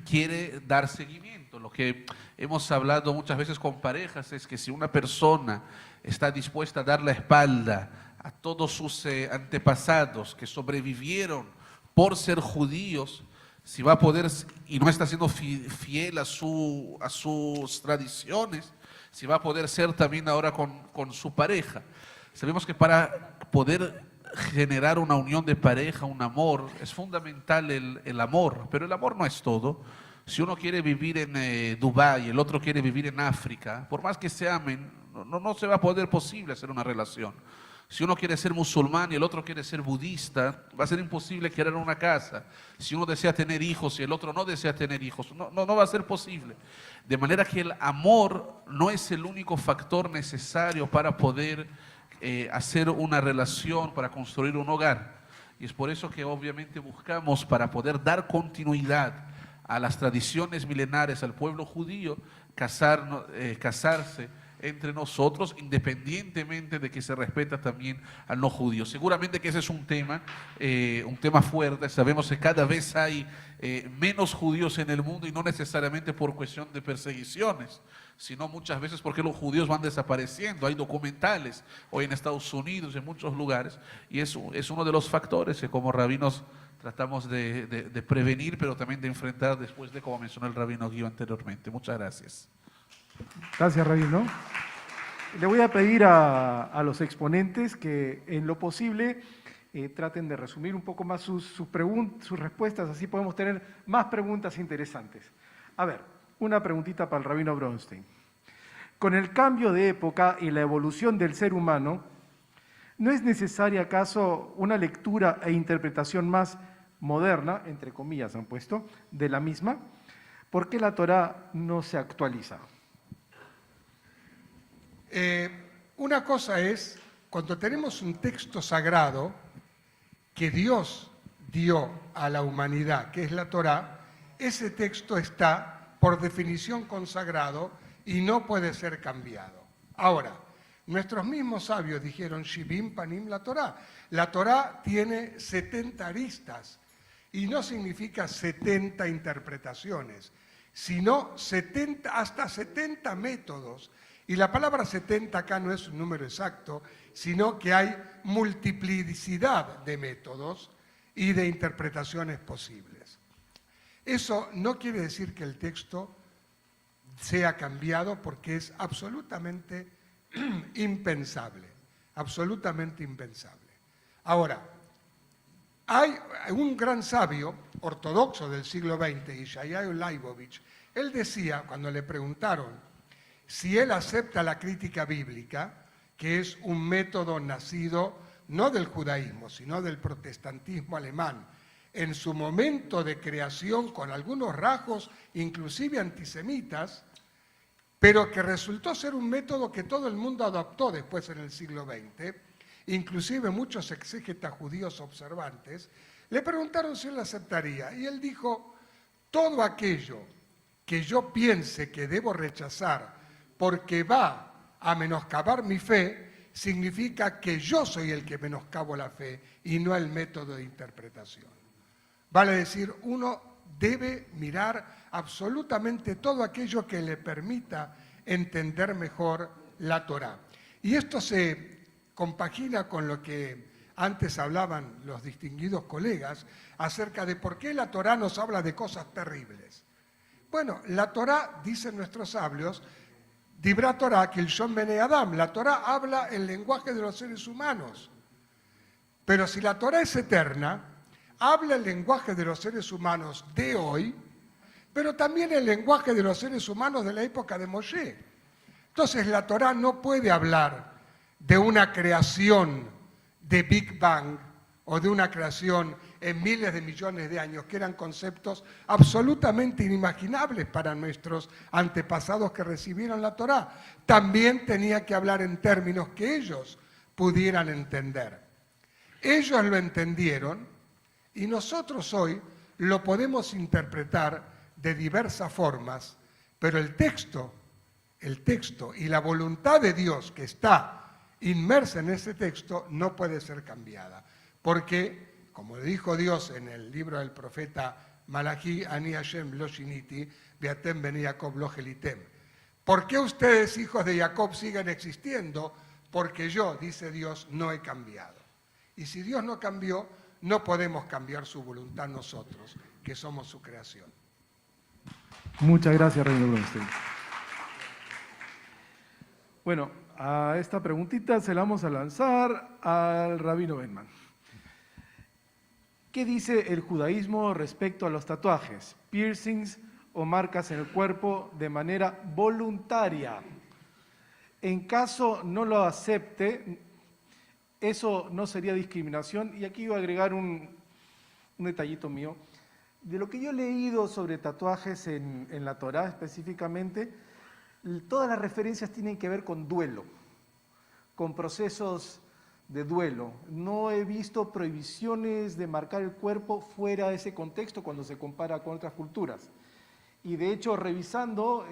quiere dar seguimiento. Lo que hemos hablado muchas veces con parejas es que si una persona está dispuesta a dar la espalda a todos sus antepasados que sobrevivieron por ser judíos, si va a poder y no está siendo fiel a sus tradiciones, si va a poder ser también ahora con su pareja. Sabemos que para poder generar una unión de pareja, un amor, es fundamental el amor, pero el amor no es todo. Si uno quiere vivir en Dubái y el otro quiere vivir en África, por más que se amen, no se va a poder posible hacer una relación. Si uno quiere ser musulmán y el otro quiere ser budista, va a ser imposible crear una casa. Si uno desea tener hijos y el otro no desea tener hijos, no va a ser posible. De manera que el amor no es el único factor necesario para poder hacer una relación, para construir un hogar. Y es por eso que obviamente buscamos, para poder dar continuidad a las tradiciones milenarias, al pueblo judío, casarse entre nosotros, independientemente de que se respeta también al no judío. Seguramente que ese es un tema fuerte. Sabemos que cada vez hay menos judíos en el mundo, y no necesariamente por cuestión de perseguiciones, sino muchas veces porque los judíos van desapareciendo. Hay documentales hoy en Estados Unidos, en muchos lugares, y es uno de los factores que como rabinos tratamos de prevenir, pero también de enfrentar después de, como mencionó el rabino Guido anteriormente. Muchas gracias. Gracias, Rabino. Le voy a pedir a los exponentes que en lo posible traten de resumir un poco más sus respuestas, así podemos tener más preguntas interesantes. A ver, una preguntita para el Rabino Bronstein. Con el cambio de época y la evolución del ser humano, ¿no es necesaria acaso una lectura e interpretación más moderna, entre comillas han puesto, de la misma? ¿Por qué la Torá no se actualiza? Una cosa es, cuando tenemos un texto sagrado que Dios dio a la humanidad, que es la Torá, ese texto está por definición consagrado y no puede ser cambiado. Ahora, nuestros mismos sabios dijeron, Shivim Panim la Torá. La Torá tiene 70 aristas y no significa 70 interpretaciones, sino hasta 70 métodos. Y la palabra 70 acá no es un número exacto, sino que hay multiplicidad de métodos y de interpretaciones posibles. Eso no quiere decir que el texto sea cambiado porque es absolutamente impensable, absolutamente impensable. Ahora, hay un gran sabio ortodoxo del siglo XX, Yeshayahu Leibovich, él decía, cuando le preguntaron si él acepta la crítica bíblica, que es un método nacido no del judaísmo, sino del protestantismo alemán, en su momento de creación con algunos rasgos inclusive antisemitas, pero que resultó ser un método que todo el mundo adoptó después en el siglo XX, inclusive muchos exégetas judíos observantes, le preguntaron si él aceptaría, y él dijo, todo aquello que yo piense que debo rechazar porque va a menoscabar mi fe, significa que yo soy el que menoscabo la fe y no el método de interpretación. Vale decir, uno debe mirar absolutamente todo aquello que le permita entender mejor la Torá. Y esto se compagina con lo que antes hablaban los distinguidos colegas acerca de por qué la Torá nos habla de cosas terribles. Bueno, la Torá, dicen nuestros sabios, Dibra Torá, Kilshon Bene Adam, la Torá habla el lenguaje de los seres humanos. Pero si la Torá es eterna, habla el lenguaje de los seres humanos de hoy, pero también el lenguaje de los seres humanos de la época de Moshe. Entonces la Torá no puede hablar de una creación de Big Bang o de una creación en miles de millones de años, que eran conceptos absolutamente inimaginables para nuestros antepasados que recibieron la Torá. También tenía que hablar en términos que ellos pudieran entender. Ellos lo entendieron y nosotros hoy lo podemos interpretar de diversas formas, pero el texto y la voluntad de Dios que está inmersa en ese texto no puede ser cambiada, porque como dijo Dios en el libro del profeta Malachi, Ani Hashem lo shiniti, beatem beni Jacob lo gelitem. ¿Por qué ustedes, hijos de Jacob, siguen existiendo? Porque yo, dice Dios, no he cambiado. Y si Dios no cambió, no podemos cambiar su voluntad nosotros, que somos su creación. Muchas gracias, Rabino Brunstein. Bueno, a esta preguntita se la vamos a lanzar al Rabino Benman. ¿Qué dice el judaísmo respecto a los tatuajes, piercings o marcas en el cuerpo de manera voluntaria? En caso no lo acepte, ¿eso no sería discriminación? Y aquí voy a agregar un detallito mío. De lo que yo he leído sobre tatuajes en la Torá específicamente, todas las referencias tienen que ver con duelo, con procesos de duelo. No he visto prohibiciones de marcar el cuerpo fuera de ese contexto cuando se compara con otras culturas. Y de hecho, revisando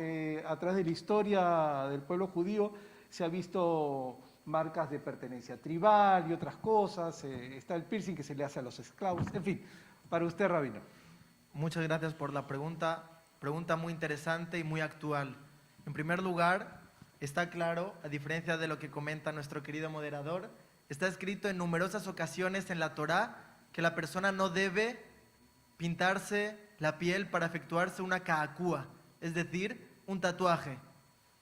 a través de la historia del pueblo judío, se ha visto marcas de pertenencia tribal y otras cosas. Está el piercing que se le hace a los esclavos. En fin, para usted, Rabino. Muchas gracias por la pregunta muy interesante y muy actual. En primer lugar, está claro, a diferencia de lo que comenta nuestro querido moderador, está escrito en numerosas ocasiones en la Torá que la persona no debe pintarse la piel para efectuarse una ka'akua, es decir, un tatuaje.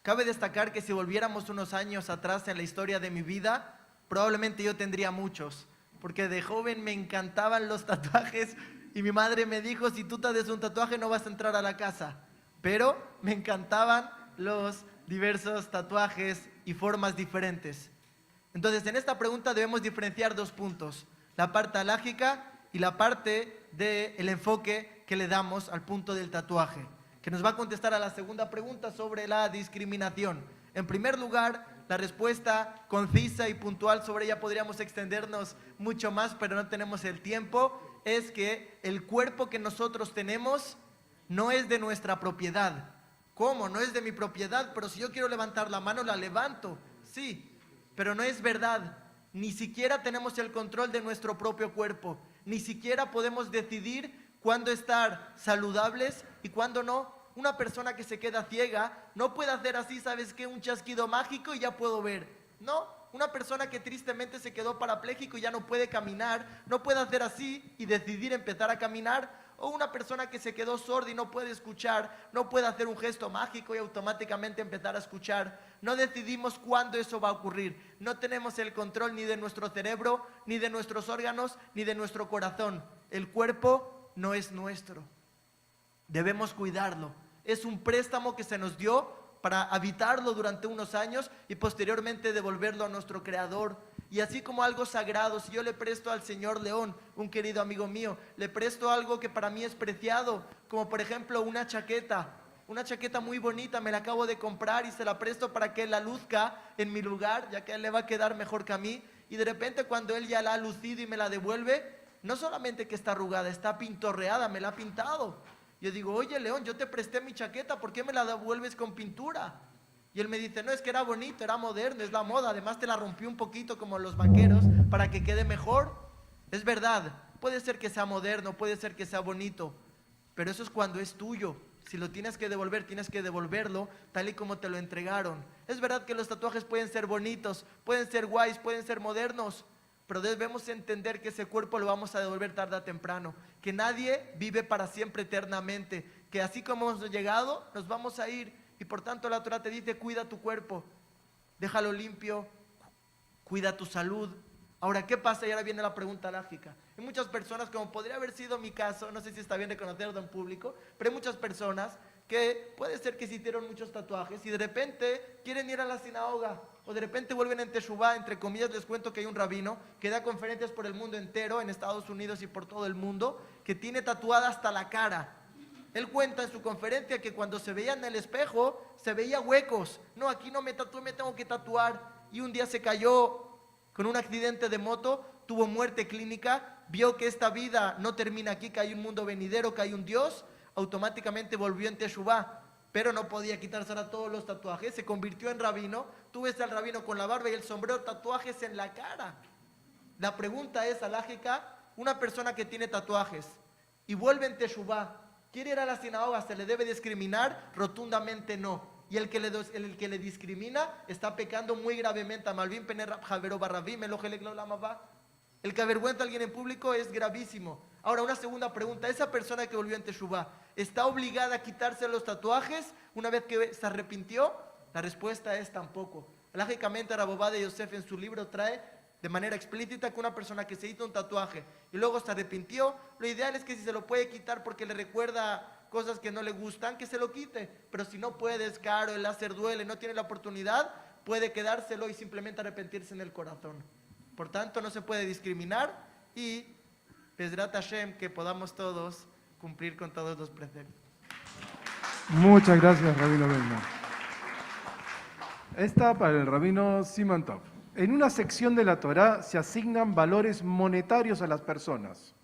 Cabe destacar que si volviéramos unos años atrás en la historia de mi vida, probablemente yo tendría muchos, porque de joven me encantaban los tatuajes y mi madre me dijo, si tú te haces un tatuaje no vas a entrar a la casa. Pero me encantaban los diversos tatuajes y formas diferentes. Entonces, en esta pregunta debemos diferenciar dos puntos, la parte alágica y la parte del enfoque que le damos al punto del tatuaje, que nos va a contestar a la segunda pregunta sobre la discriminación. En primer lugar, la respuesta concisa y puntual, sobre ella podríamos extendernos mucho más, pero no tenemos el tiempo, es que el cuerpo que nosotros tenemos no es de nuestra propiedad. ¿Cómo? No es de mi propiedad, pero si yo quiero levantar la mano, la levanto. Sí, pero no es verdad. Ni siquiera tenemos el control de nuestro propio cuerpo. Ni siquiera podemos decidir cuándo estar saludables y cuándo no. Una persona que se queda ciega no puede hacer así, ¿sabes qué? Un chasquido mágico y ya puedo ver. No, una persona que tristemente se quedó parapléjico y ya no puede caminar, no puede hacer así y decidir empezar a caminar. O una persona que se quedó sorda y no puede escuchar, no puede hacer un gesto mágico y automáticamente empezar a escuchar. No decidimos cuándo eso va a ocurrir. No tenemos el control ni de nuestro cerebro, ni de nuestros órganos, ni de nuestro corazón. El cuerpo no es nuestro. Debemos cuidarlo. Es un préstamo que se nos dio para habitarlo durante unos años y posteriormente devolverlo a nuestro Creador. Y así como algo sagrado, si yo le presto al señor León, un querido amigo mío, le presto algo que para mí es preciado, como por ejemplo una chaqueta muy bonita, me la acabo de comprar y se la presto para que él la luzca en mi lugar, ya que a él le va a quedar mejor que a mí. Y de repente cuando él ya la ha lucido y me la devuelve, no solamente que está arrugada, está pintorreada, me la ha pintado. Yo digo, oye León, yo te presté mi chaqueta, ¿por qué me la devuelves con pintura? Y él me dice, no, es que era bonito, era moderno, es la moda, además te la rompí un poquito como los vaqueros para que quede mejor. Es verdad, puede ser que sea moderno, puede ser que sea bonito, pero eso es cuando es tuyo. Si lo tienes que devolver, tienes que devolverlo tal y como te lo entregaron. Es verdad que los tatuajes pueden ser bonitos, pueden ser guays, pueden ser modernos, pero debemos entender que ese cuerpo lo vamos a devolver tarde o temprano, que nadie vive para siempre eternamente, que así como hemos llegado, nos vamos a ir. Y por tanto la Torah te dice, cuida tu cuerpo, déjalo limpio, cuida tu salud. Ahora, ¿qué pasa? Y ahora viene la pregunta lógica. Hay muchas personas, como podría haber sido mi caso, no sé si está bien reconocerlo en público, pero hay muchas personas que puede ser que se hicieron muchos tatuajes y de repente quieren ir a la sinagoga, o de repente vuelven en Teshuvá, entre comillas les cuento que hay un rabino que da conferencias por el mundo entero, en Estados Unidos y por todo el mundo, que tiene tatuada hasta la cara. Él cuenta en su conferencia que cuando se veía en el espejo, se veía huecos. No, aquí no me tatué, me tengo que tatuar. Y un día se cayó con un accidente de moto, tuvo muerte clínica, vio que esta vida no termina aquí, que hay un mundo venidero, que hay un Dios, automáticamente volvió en Teshuvá, pero no podía quitarse ahora todos los tatuajes, se convirtió en rabino. Tú ves al rabino con la barba y el sombrero, tatuajes en la cara. La pregunta es alágica, una persona que tiene tatuajes y vuelve en Teshuvá, ¿quiere ir a la sinagoga? ¿Se le debe discriminar? Rotundamente no. Y el que le discrimina está pecando muy gravemente. El que avergüenza a alguien en público es gravísimo. Ahora, una segunda pregunta. ¿Esa persona que volvió en Teshuvá está obligada a quitarse los tatuajes una vez que se arrepintió? La respuesta es tampoco. Lógicamente, Rav Ovadia Yosef en su libro trae de manera explícita que una persona que se hizo un tatuaje y luego se arrepintió, lo ideal es que si se lo puede quitar porque le recuerda cosas que no le gustan, que se lo quite. Pero si no puede, es caro, el láser duele, no tiene la oportunidad, puede quedárselo y simplemente arrepentirse en el corazón. Por tanto, no se puede discriminar y Bezrat Hashem, que podamos todos cumplir con todos los preceptos. Muchas gracias, Rabino Belma. Esta para el Rabino Simantov. En una sección de la Torá se asignan valores monetarios a las personas,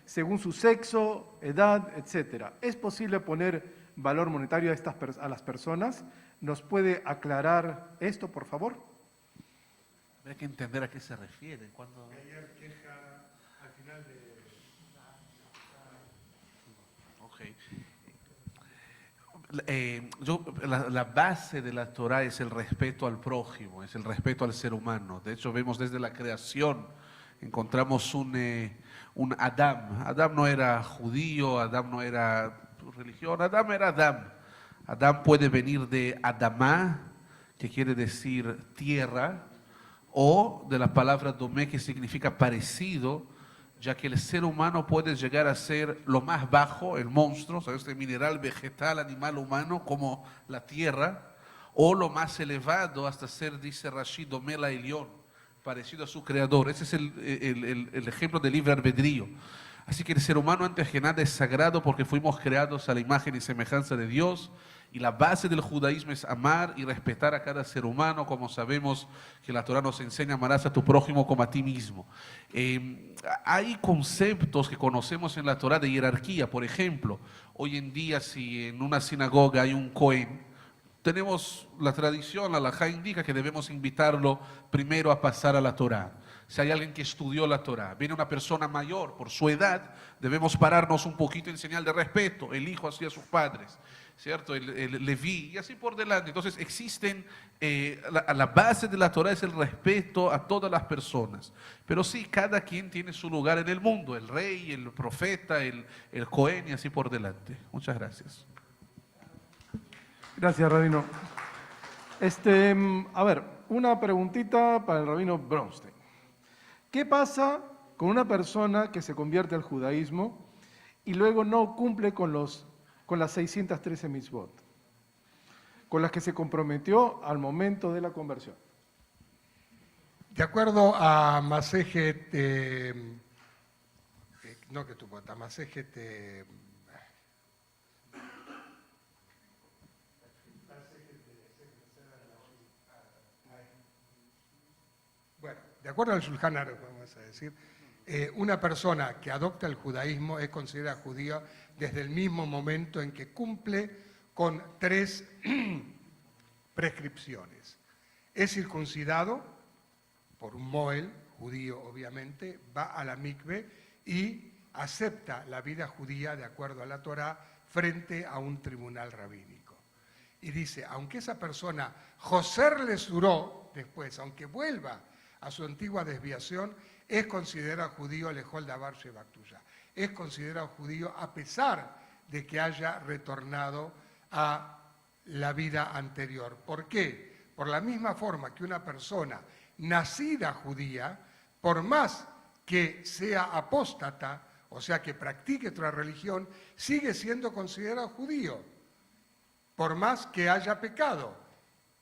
según su sexo, edad, etc. ¿Es posible poner valor monetario a las personas? ¿Nos puede aclarar esto, por favor? Hay que entender a qué se refiere. Cuando... La base de la Torah es el respeto al prójimo, es el respeto al ser humano. De hecho, vemos desde la creación, encontramos un Adán. Adán no era judío, Adán no era religión, Adán era Adán. Adán puede venir de Adamá, que quiere decir tierra, o de la palabra domé, que significa parecido, ya que el ser humano puede llegar a ser lo más bajo, el monstruo, ¿sabes? Este mineral, vegetal, animal, humano, como la tierra, o lo más elevado hasta ser, dice Rashi, domé la Elión, parecido a su creador. Ese es el ejemplo del libre albedrío. Así que el ser humano antes que nada es sagrado porque fuimos creados a la imagen y semejanza de Dios, y la base del judaísmo es amar y respetar a cada ser humano, como sabemos que la Torá nos enseña: amarás a tu prójimo como a ti mismo. Hay conceptos que conocemos en la Torá de jerarquía. Por ejemplo, hoy en día si en una sinagoga hay un Cohen, tenemos la tradición, la halajá indica que debemos invitarlo primero a pasar a la Torá. Si hay alguien que estudió la Torá, viene una persona mayor, por su edad, debemos pararnos un poquito en señal de respeto, el hijo hacia sus padres, ¿cierto? El Leví, y así por delante. Entonces existen, la base de la Torá es el respeto a todas las personas. Pero sí, cada quien tiene su lugar en el mundo, el rey, el profeta, el Cohen, y así por delante. Muchas gracias. Gracias, Rabino. A ver, una preguntita para el Rabino Bronstein. ¿Qué pasa con una persona que se convierte al judaísmo y luego no cumple con las 613 mitzvot, con las que se comprometió al momento de la conversión? De acuerdo a Masejet, no que tu a Masejet, bueno, de acuerdo al Shulchan Aruch, vamos a decir, una persona que adopta el judaísmo es considerada judía desde el mismo momento en que cumple con 3 prescripciones. Es circuncidado por un moel, judío obviamente, va a la mikve y acepta la vida judía de acuerdo a la Torá frente a un tribunal rabínico. Y dice, aunque esa persona, Joser le suró después, aunque vuelva a su antigua desviación, es considerado judío lejol davar shebaktuya. Es considerado judío a pesar de que haya retornado a la vida anterior. ¿Por qué? Por la misma forma que una persona nacida judía, por más que sea apóstata, o sea que practique otra religión, sigue siendo considerado judío, por más que haya pecado.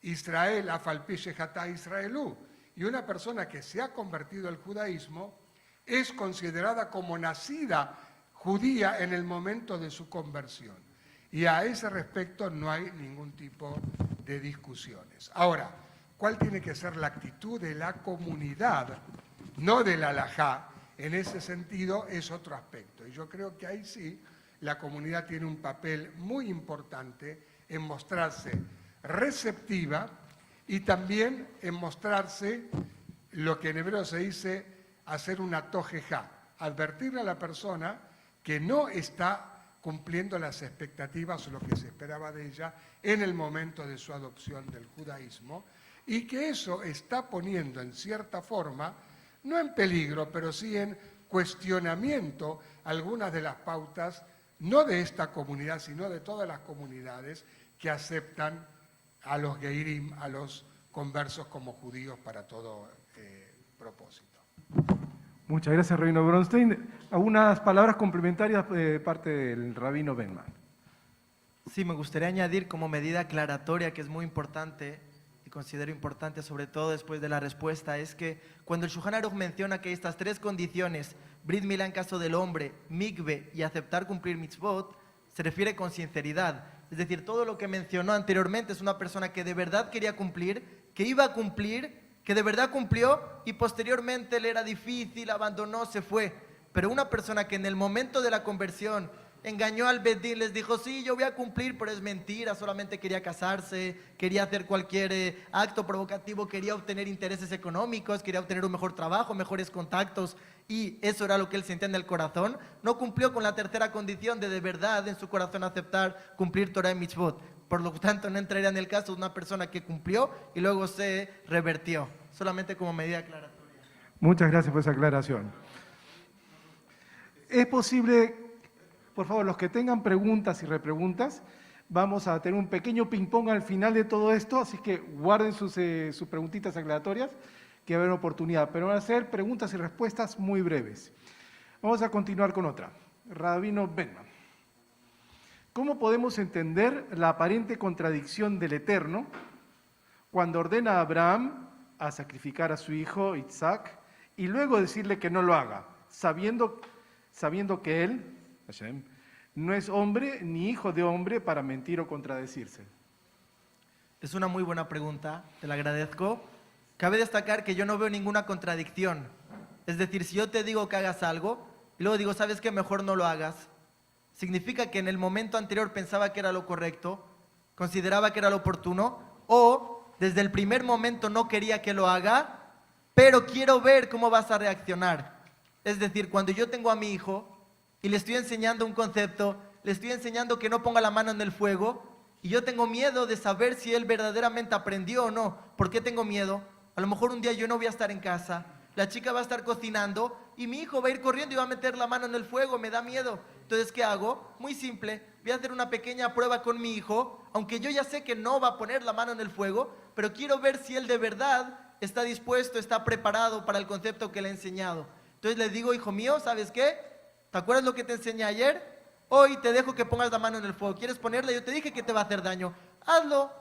Israel afalpi shejatá Israelú. Y una persona que se ha convertido al judaísmo es considerada como nacida judía en el momento de su conversión. Y a ese respecto no hay ningún tipo de discusiones. Ahora, ¿cuál tiene que ser la actitud de la comunidad, no de la halajá? En ese sentido es otro aspecto. Y yo creo que ahí sí la comunidad tiene un papel muy importante en mostrarse receptiva y también en mostrarse lo que en hebreo se dice hacer una tojejá, advertirle a la persona que no está cumpliendo las expectativas o lo que se esperaba de ella en el momento de su adopción del judaísmo, y que eso está poniendo en cierta forma, no en peligro, pero sí en cuestionamiento algunas de las pautas, no de esta comunidad, sino de todas las comunidades que aceptan a los geirim, a los conversos como judíos para todo propósito. Muchas gracias, Rabino Bronstein. Algunas palabras complementarias de parte del Rabino Benman. Sí, me gustaría añadir como medida aclaratoria que es muy importante y considero importante sobre todo después de la respuesta, es que cuando el Shulchan Aruch menciona que estas 3 condiciones, Brit Milá en caso del hombre, mikve y aceptar cumplir mitzvot, se refiere con sinceridad. Es decir, todo lo que mencionó anteriormente es una persona que de verdad quería cumplir, que iba a cumplir, que de verdad cumplió y posteriormente le era difícil, abandonó, se fue. Pero una persona que en el momento de la conversión engañó al Bedín, les dijo, sí, yo voy a cumplir, pero es mentira, solamente quería casarse, quería hacer cualquier acto provocativo, quería obtener intereses económicos, quería obtener un mejor trabajo, mejores contactos, y eso era lo que él sentía en el corazón. No cumplió con la 3ª condición de verdad en su corazón aceptar cumplir Torah y Mitzvot. Por lo tanto, no entraría en el caso de una persona que cumplió y luego se revertió, solamente como medida aclaratoria. Muchas gracias por esa aclaración. Es posible, por favor, los que tengan preguntas y repreguntas, vamos a tener un pequeño ping-pong al final de todo esto, así que guarden sus preguntitas aclaratorias, que va a haber oportunidad, pero van a ser preguntas y respuestas muy breves. Vamos a continuar con otra. Rabino Benman. ¿Cómo podemos entender la aparente contradicción del Eterno cuando ordena a Abraham a sacrificar a su hijo Isaac y luego decirle que no lo haga, sabiendo que él, Hashem, no es hombre ni hijo de hombre para mentir o contradecirse? Es una muy buena pregunta, te la agradezco. Cabe destacar que yo no veo ninguna contradicción. Es decir, si yo te digo que hagas algo y luego digo, ¿sabes qué? Mejor no lo hagas. Significa que en el momento anterior pensaba que era lo correcto, consideraba que era lo oportuno, o desde el primer momento no quería que lo haga, pero quiero ver cómo vas a reaccionar. Es decir, cuando yo tengo a mi hijo y le estoy enseñando un concepto, le estoy enseñando que no ponga la mano en el fuego, y yo tengo miedo de saber si él verdaderamente aprendió o no. ¿Por qué tengo miedo? A lo mejor un día yo no voy a estar en casa, la chica va a estar cocinando y mi hijo va a ir corriendo y va a meter la mano en el fuego, me da miedo. Entonces, ¿qué hago? Muy simple, voy a hacer una pequeña prueba con mi hijo, aunque yo ya sé que no va a poner la mano en el fuego, pero quiero ver si él de verdad está dispuesto, está preparado para el concepto que le he enseñado. Entonces le digo, hijo mío, ¿sabes qué? ¿Te acuerdas lo que te enseñé ayer? Hoy te dejo que pongas la mano en el fuego. ¿Quieres ponerla? Yo te dije que te va a hacer daño. Hazlo.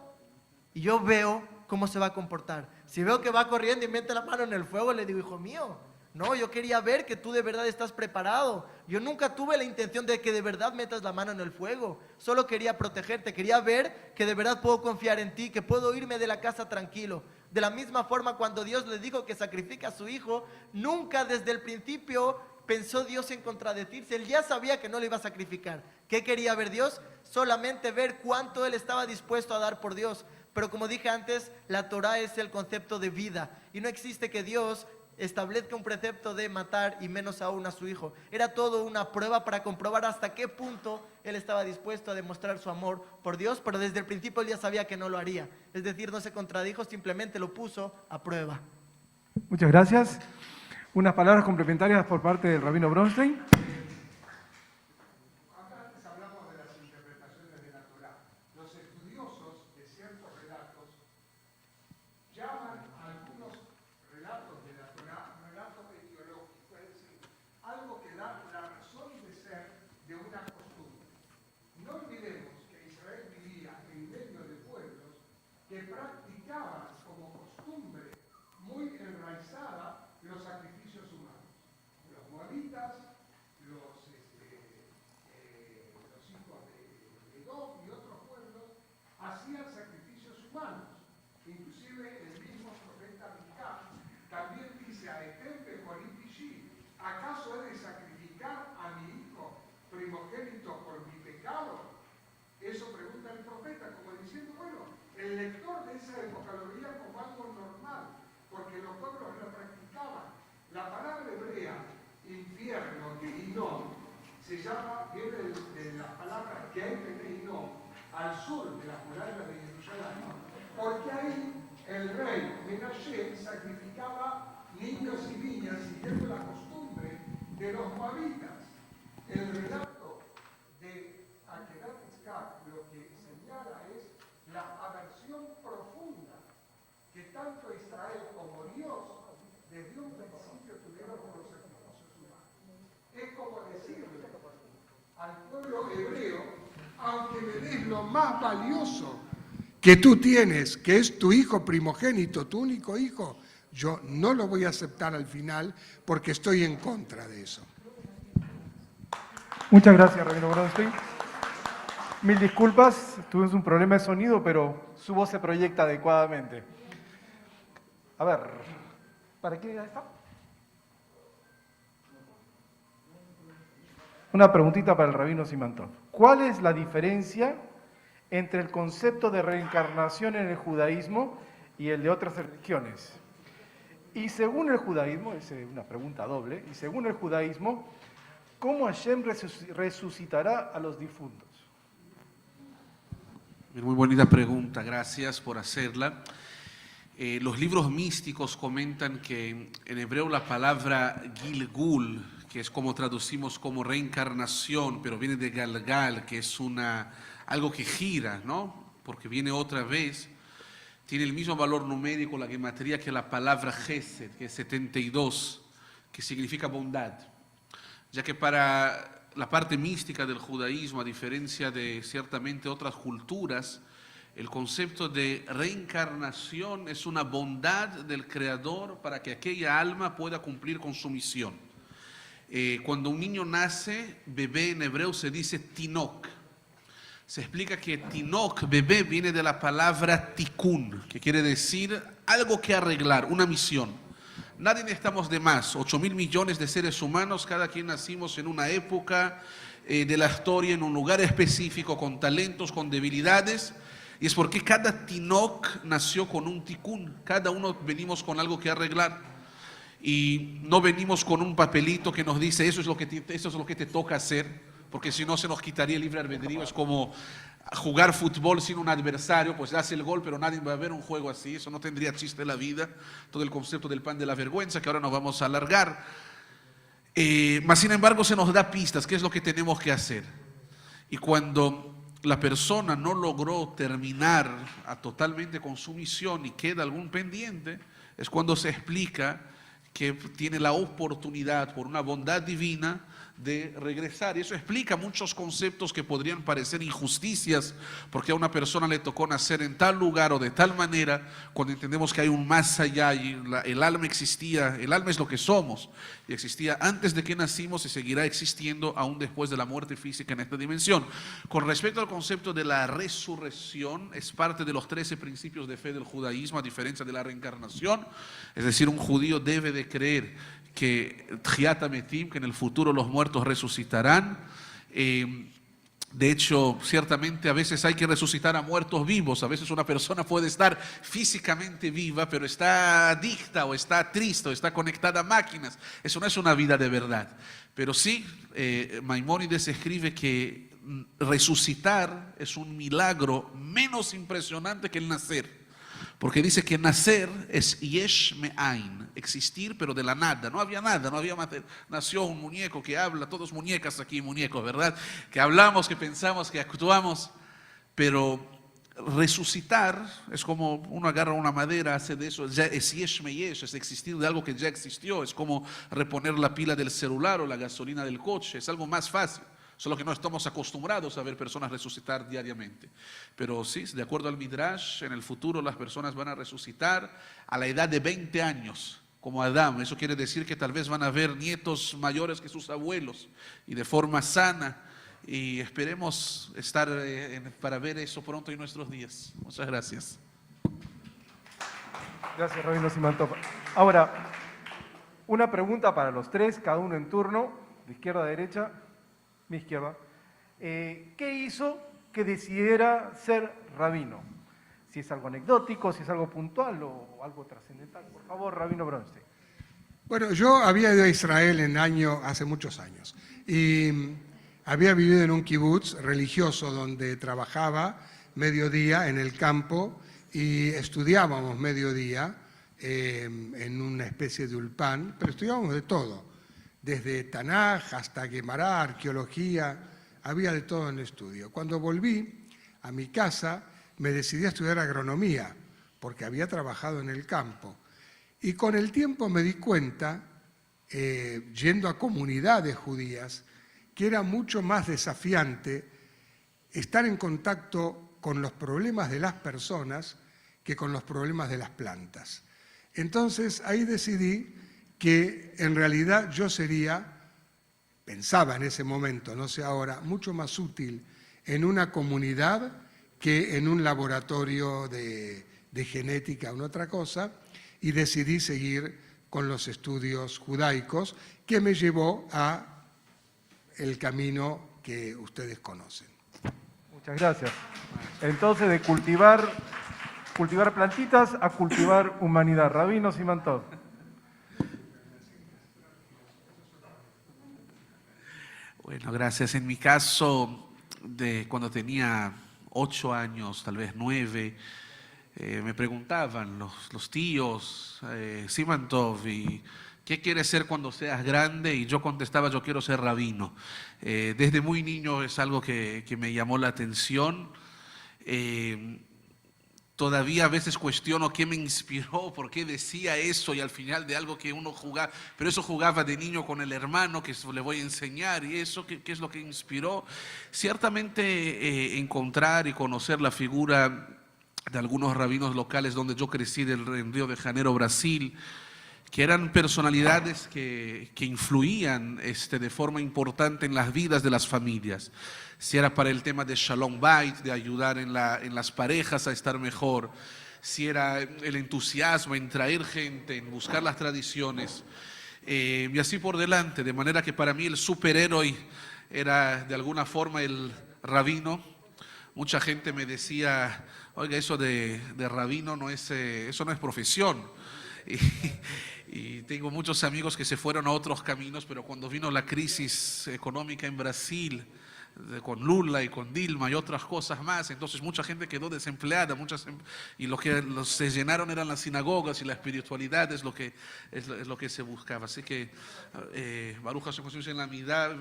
Y yo veo cómo se va a comportar. Si veo que va corriendo y mete la mano en el fuego, le digo, hijo mío, no, yo quería ver que tú de verdad estás preparado. Yo nunca tuve la intención de que de verdad metas la mano en el fuego. Solo quería protegerte, quería ver que de verdad puedo confiar en ti, que puedo irme de la casa tranquilo. De la misma forma, cuando Dios le dijo que sacrifique a su hijo, nunca desde el principio pensó Dios en contradecirse. Él ya sabía que no le iba a sacrificar. ¿Qué quería ver Dios? Solamente ver cuánto él estaba dispuesto a dar por Dios. Pero como dije antes, la Torah es el concepto de vida. Y no existe que Dios establezca un precepto de matar y menos aún a su hijo. Era todo una prueba para comprobar hasta qué punto él estaba dispuesto a demostrar su amor por Dios, pero desde el principio él ya sabía que no lo haría. Es decir, no se contradijo, simplemente lo puso a prueba. Muchas gracias. Unas palabras complementarias por parte del rabino Bronstein. Antes hablamos de las interpretaciones de la Torá. Los estudiosos de ciertos relatos llaman a algunos relatos de la Torá relatos etiológicos, es decir, algo que da la razón de ser de una costumbre. No olvidemos que Israel vivía en medio de pueblos que practicaban como costumbre muy enraizada los sacrificios humanos. Los moabitas, los hijos de Edom y otros pueblos hacían sacrificios humanos. Inclusive el mismo profeta Micá también dice a Etempe Joripishi, ¿acaso he de sacrificar a mi hijo primogénito por mi pecado? Eso pregunta el profeta, como diciendo, bueno, el lector de esa época lo veía como algo normal, porque los pueblos lo practicaban. La palabra hebrea, infierno, Gehinnom, se llama, viene de las palabras Gehinnom, al sur de las murallas de Jerusalén, porque ahí el rey Menashe sacrificaba niños y niñas siguiendo la costumbre de los moabitas. El relato de Akedat Itzhak lo que señala es la aversión profunda que tanto Israel como Dios desde un principio tuvieron por los sacrificios humanos. Es como decirle al pueblo hebreo, aunque me des lo más valioso que tú tienes, que es tu hijo primogénito, tu único hijo, yo no lo voy a aceptar al final porque estoy en contra de eso. Muchas gracias, rabino Bronstein. Mil disculpas, tuvimos un problema de sonido, pero su voz se proyecta adecuadamente. A ver, ¿para qué está? Una preguntita para el rabino Simantov. ¿Cuál es la diferencia entre el concepto de reencarnación en el judaísmo y el de otras religiones? Y según el judaísmo, es una pregunta doble, y según el judaísmo, ¿cómo Hashem resucitará a los difuntos? Muy bonita pregunta, gracias por hacerla. Los libros místicos comentan que en hebreo la palabra Gilgul, que es como traducimos como reencarnación, pero viene de Galgal, que es algo que gira, ¿no? Porque viene otra vez, tiene el mismo valor numérico, la gematría, que la palabra Gesed, que es 72, que significa bondad. Ya que para la parte mística del judaísmo, a diferencia de ciertamente otras culturas, El concepto de reencarnación es una bondad del Creador para que aquella alma pueda cumplir con su misión. Cuando un niño nace, bebé en hebreo se dice tinok. Se explica que tinok, bebé, viene de la palabra tikkun, que quiere decir algo que arreglar, una misión. Nadie estamos de más, 8.000 millones de seres humanos, cada quien nacimos en una época de la historia, en un lugar específico, con talentos, con debilidades, y es porque cada tinok nació con un tikkun, cada uno venimos con algo que arreglar, y no venimos con un papelito que nos dice eso es lo que te toca hacer, porque si no se nos quitaría el libre albedrío. Es como jugar fútbol sin un adversario, pues hace el gol, pero nadie va a ver un juego así, eso no tendría chiste en la vida, todo el concepto del pan de la vergüenza, que ahora nos vamos a alargar. Mas sin embargo se nos da pistas, qué es lo que tenemos que hacer. Y cuando la persona no logró terminar totalmente con su misión y queda algún pendiente, es cuando se explica que tiene la oportunidad, por una bondad divina, de regresar. Y eso explica muchos conceptos que podrían parecer injusticias, porque a una persona le tocó nacer en tal lugar o de tal manera, cuando entendemos que hay un más allá y el alma existía, el alma es lo que somos, y existía antes de que nacimos y seguirá existiendo aún después de la muerte física en esta dimensión. Con respecto al concepto de la resurrección, es parte de los 13 principios de fe del judaísmo, a diferencia de la reencarnación. Es decir, un judío debe de creer que Tchiat HaMetim, que en el futuro los muertos resucitarán. De hecho, ciertamente a veces hay que resucitar a muertos vivos. A veces una persona puede estar físicamente viva, pero está adicta o está triste o está conectada a máquinas. Eso no es una vida de verdad. Pero sí, Maimónides escribe que resucitar es un milagro menos impresionante que el nacer. Porque dice que nacer es yesh me'ain, existir pero de la nada, no había nada, no había materia. Nació un muñeco que habla, todos muñecas aquí, muñecos, ¿verdad? Que hablamos, que pensamos, que actuamos, pero resucitar es como uno agarra una madera, hace de eso, ya es yesh me'yesh, es existir de algo que ya existió, es como reponer la pila del celular o la gasolina del coche, es algo más fácil. Solo que no estamos acostumbrados a ver personas resucitar diariamente. Pero sí, de acuerdo al Midrash, en el futuro las personas van a resucitar a la edad de 20 años, como Adán. Eso quiere decir que tal vez van a ver nietos mayores que sus abuelos y de forma sana. Y esperemos estar para ver eso pronto en nuestros días. Muchas gracias. Gracias, Rabino Simantov. Ahora, una pregunta para los tres, cada uno en turno, de izquierda a derecha. Mi izquierda. ¿Qué hizo que decidiera ser rabino? Si es algo anecdótico, si es algo puntual o algo trascendental. Por favor, Rabino Bronstein. Bueno, yo había ido a Israel hace muchos años y había vivido en un kibutz religioso donde trabajaba mediodía en el campo y estudiábamos mediodía en una especie de ulpan, pero estudiábamos de todo. Desde Tanaj hasta Guemará, arqueología, había de todo en el estudio. Cuando volví a mi casa, me decidí a estudiar agronomía, porque había trabajado en el campo. Y con el tiempo me di cuenta, yendo a comunidades judías, que era mucho más desafiante estar en contacto con los problemas de las personas que con los problemas de las plantas. Entonces ahí decidí que en realidad yo pensaba en ese momento, no sé ahora, mucho más útil en una comunidad que en un laboratorio de genética o en otra cosa, y decidí seguir con los estudios judaicos, que me llevó a el camino que ustedes conocen. Muchas gracias. Entonces, de cultivar plantitas a cultivar humanidad. Rabino Simantov. Bueno, gracias. En mi caso, cuando tenía 8 años, tal vez 9, me preguntaban los tíos, Simantov, ¿y qué quieres ser cuando seas grande? Y yo contestaba, yo quiero ser rabino. Desde muy niño es algo que me llamó la atención. Todavía a veces cuestiono qué me inspiró, por qué decía eso y al final de algo que uno jugaba, pero eso jugaba de niño con el hermano que le voy a enseñar y eso, ¿qué es lo que inspiró? Ciertamente encontrar y conocer la figura de algunos rabinos locales donde yo crecí, en Río de Janeiro, Brasil, que eran personalidades que influían de forma importante en las vidas de las familias. Si era para el tema de Shalom Bait, de ayudar en las parejas a estar mejor, si era el entusiasmo en traer gente, en buscar las tradiciones, y así por delante, de manera que para mí el superhéroe era de alguna forma el rabino. Mucha gente me decía, oiga, eso de rabino eso no es profesión. Y tengo muchos amigos que se fueron a otros caminos, pero cuando vino la crisis económica en Brasil, con Lula y con Dilma y otras cosas más, entonces mucha gente quedó desempleada, y lo que se llenaron eran las sinagogas, y la espiritualidad es lo que se buscaba. Así que Baruch Hashem en la mitad,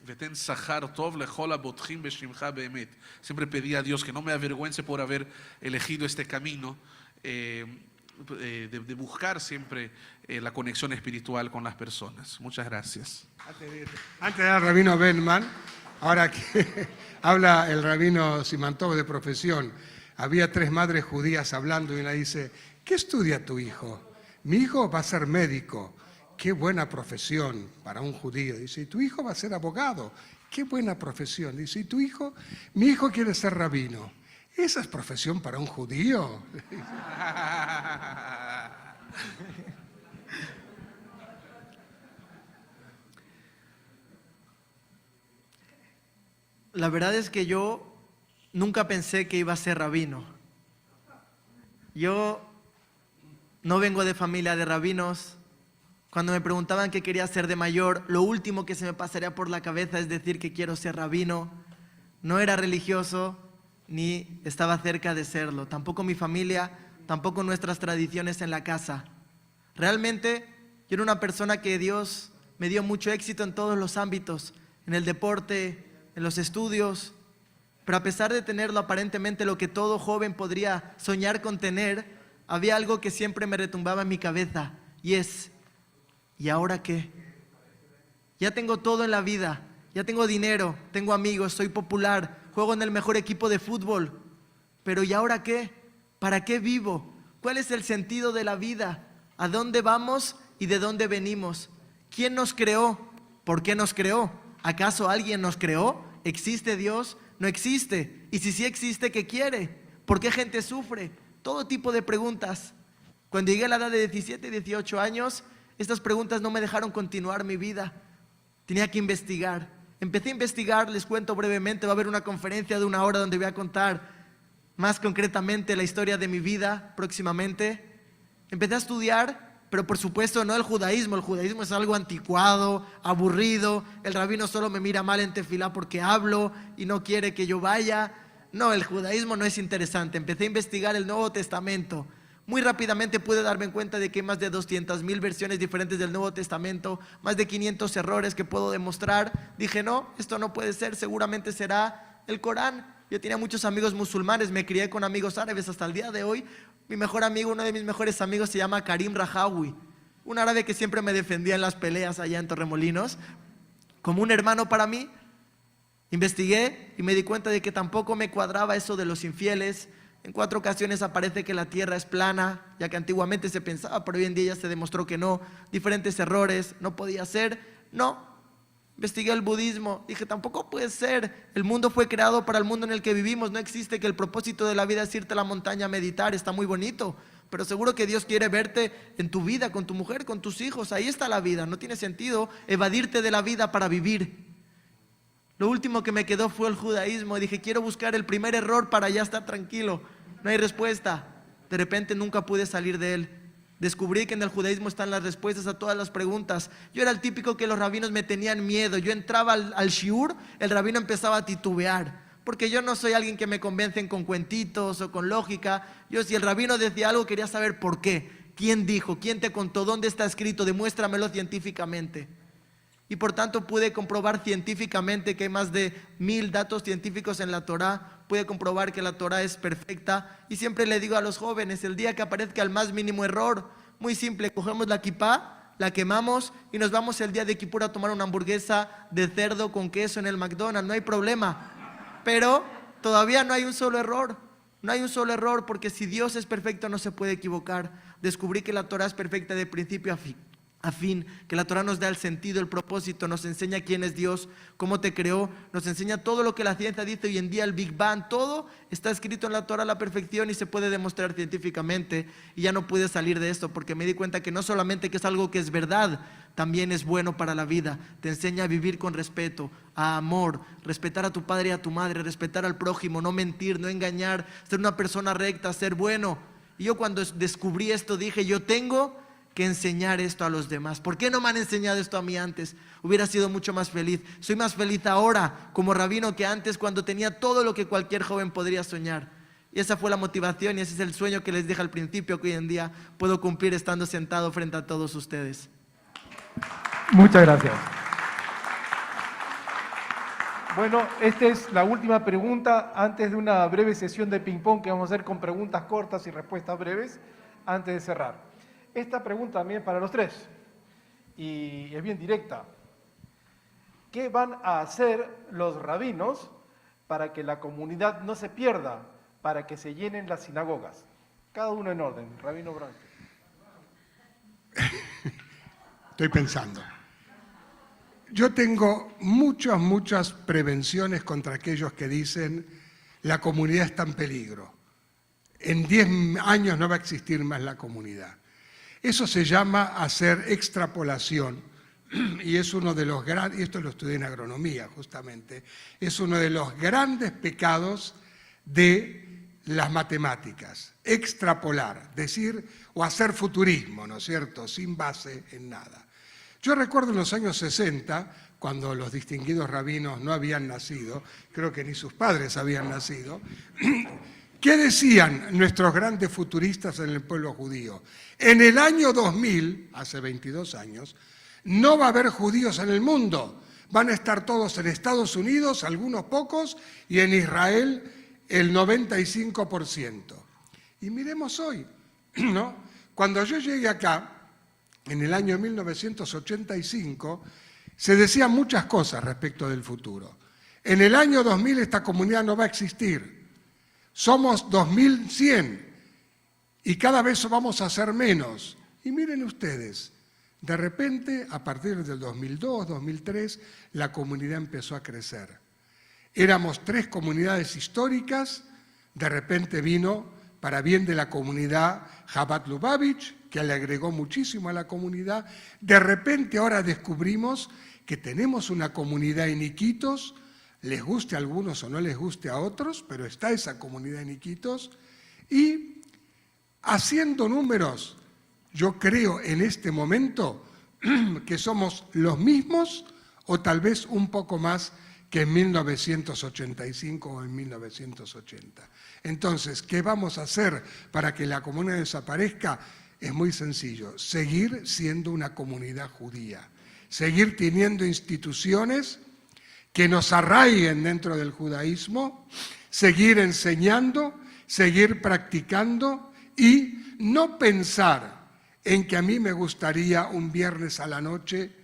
Veten Sahar Tov Lechol Abotchim Beshimcha Beemet. Siempre pedí a Dios que no me avergüence por haber elegido este camino, de buscar siempre la conexión espiritual con las personas. Muchas gracias. Antes de dar al rabino Benman, ahora que habla el rabino Simantov de profesión, había 3 madres judías hablando y una dice, ¿qué estudia tu hijo? Mi hijo va a ser médico. Qué buena profesión para un judío. Dice, ¿y tu hijo va a ser abogado? Qué buena profesión. Dice, ¿y tu hijo? Mi hijo quiere ser rabino. ¿Esa es profesión para un judío? La verdad es que yo nunca pensé que iba a ser rabino. Yo no vengo de familia de rabinos. Cuando me preguntaban qué quería ser de mayor, lo último que se me pasaría por la cabeza es decir que quiero ser rabino. No era religioso ni estaba cerca de serlo. Tampoco mi familia, tampoco nuestras tradiciones en la casa. Realmente yo era una persona que Dios me dio mucho éxito en todos los ámbitos, en el deporte, en los estudios, pero a pesar de tenerlo aparentemente lo que todo joven podría soñar con tener, había algo que siempre me retumbaba en mi cabeza, y es, ¿y ahora qué? Ya tengo todo en la vida, ya tengo dinero, tengo amigos, soy popular, juego en el mejor equipo de fútbol, pero ¿y ahora qué? ¿Para qué vivo? ¿Cuál es el sentido de la vida? ¿A dónde vamos y de dónde venimos? ¿Quién nos creó? ¿Por qué nos creó? ¿Acaso alguien nos creó? ¿Existe Dios? No existe. Y si sí existe, ¿qué quiere? ¿Por qué gente sufre? Todo tipo de preguntas. Cuando llegué a la edad de 17, 18 años, estas preguntas no me dejaron continuar mi vida. Tenía que investigar. Empecé a investigar, les cuento brevemente, va a haber una conferencia de 1 hora donde voy a contar más concretamente la historia de mi vida próximamente. Empecé a estudiar, pero por supuesto no el judaísmo es algo anticuado, aburrido, el rabino solo me mira mal en tefilá porque hablo y no quiere que yo vaya. No, el judaísmo no es interesante. Empecé a investigar el Nuevo Testamento. Muy rápidamente pude darme cuenta de que hay más de 200,000 versiones diferentes del Nuevo Testamento, más de 500 errores que puedo demostrar. Dije, no, esto no puede ser, seguramente será el Corán. Yo tenía muchos amigos musulmanes, me crié con amigos árabes hasta el día de hoy. Mi mejor amigo, uno de mis mejores amigos se llama Karim Rajawi, un árabe que siempre me defendía en las peleas allá en Torremolinos, como un hermano para mí. Investigué y me di cuenta de que tampoco me cuadraba eso de los infieles. En 4 ocasiones aparece que la tierra es plana, ya que antiguamente se pensaba, pero hoy en día ya se demostró que no. Diferentes errores, no podía ser. No. Investigué el budismo, dije, tampoco puede ser. El mundo fue creado para el mundo en el que vivimos. No existe que el propósito de la vida es irte a la montaña a meditar. Está muy bonito, pero seguro que Dios quiere verte en tu vida, con tu mujer, con tus hijos. Ahí está la vida. No tiene sentido evadirte de la vida para vivir. Lo último que me quedó fue el judaísmo. Dije, quiero buscar el primer error para ya estar tranquilo. No hay respuesta. De repente nunca pude salir de él. Descubrí que en el judaísmo están las respuestas a todas las preguntas. Yo era el típico que los rabinos me tenían miedo. Yo entraba al shiur, el rabino empezaba a titubear. Porque yo no soy alguien que me convencen con cuentitos o con lógica. Yo, si el rabino decía algo, quería saber por qué. ¿Quién dijo? ¿Quién te contó? ¿Dónde está escrito? Demuéstramelo científicamente. Y por tanto pude comprobar científicamente que hay más de 1000 datos científicos en la Torá. Pude comprobar que la Torá es perfecta. Y siempre le digo a los jóvenes, el día que aparezca el más mínimo error, muy simple, cogemos la kipá, la quemamos y nos vamos el día de Kipur a tomar una hamburguesa de cerdo con queso en el McDonald's. No hay problema. Pero todavía no hay un solo error. No hay un solo error, porque si Dios es perfecto no se puede equivocar. Descubrí que la Torah es perfecta de principio a fin, que la Torah nos da el sentido, el propósito, nos enseña quién es Dios, cómo te creó, nos enseña todo lo que la ciencia dice hoy en día, el Big Bang, todo está escrito en la Torah a la perfección y se puede demostrar científicamente. Y ya no pude salir de esto porque me di cuenta que no solamente que es algo que es verdad, también es bueno para la vida. Te enseña a vivir con respeto, a amor, respetar a tu padre y a tu madre, respetar al prójimo, no mentir, no engañar, ser una persona recta, ser bueno. Y yo cuando descubrí esto dije, yo tengo que enseñar esto a los demás. ¿Por qué no me han enseñado esto a mí antes? Hubiera sido mucho más feliz. Soy más feliz ahora como rabino que antes, cuando tenía todo lo que cualquier joven podría soñar. Y esa fue la motivación y ese es el sueño que les dije al principio, que hoy en día puedo cumplir estando sentado frente a todos ustedes. Muchas gracias. Bueno, esta es la última pregunta antes de una breve sesión de ping-pong que vamos a hacer con preguntas cortas y respuestas breves antes de cerrar. Esta pregunta también es para los tres y es bien directa. ¿Qué van a hacer los rabinos para que la comunidad no se pierda, para que se llenen las sinagogas? Cada uno en orden. Rabino Branco. Estoy pensando. Yo tengo muchas prevenciones contra aquellos que dicen la comunidad está en peligro. En 10 años no va a existir más la comunidad. Eso se llama hacer extrapolación y es uno de los grandes, y esto lo estudié en agronomía justamente, es uno de los grandes pecados de las matemáticas. Extrapolar, decir o hacer futurismo, ¿no es cierto?, sin base en nada. Yo recuerdo en los años 60, cuando los distinguidos rabinos no habían nacido, creo que ni sus padres habían nacido, ¿qué decían nuestros grandes futuristas en el pueblo judío? En el año 2000, hace 22 años, no va a haber judíos en el mundo. Van a estar todos en Estados Unidos, algunos pocos, y en Israel el 95%. Y miremos hoy, ¿no? Cuando yo llegué acá, en el año 1985, se decían muchas cosas respecto del futuro. En el año 2000 esta comunidad no va a existir. Somos 2100 y cada vez vamos a ser menos. Y miren ustedes, de repente, a partir del 2002, 2003, la comunidad empezó a crecer. Éramos 3 comunidades históricas, de repente vino, para bien de la comunidad, Chabad Lubavitch, que le agregó muchísimo a la comunidad. De repente ahora descubrimos que tenemos una comunidad en Iquitos, les guste a algunos o no les guste a otros, pero está esa comunidad en Iquitos. Y haciendo números, yo creo en este momento que somos los mismos o tal vez un poco más que en 1985 o en 1980. Entonces, ¿qué vamos a hacer para que la comunidad desaparezca? Es muy sencillo, seguir siendo una comunidad judía, seguir teniendo instituciones que nos arraiguen dentro del judaísmo, seguir enseñando, seguir practicando y no pensar en que a mí me gustaría un viernes a la noche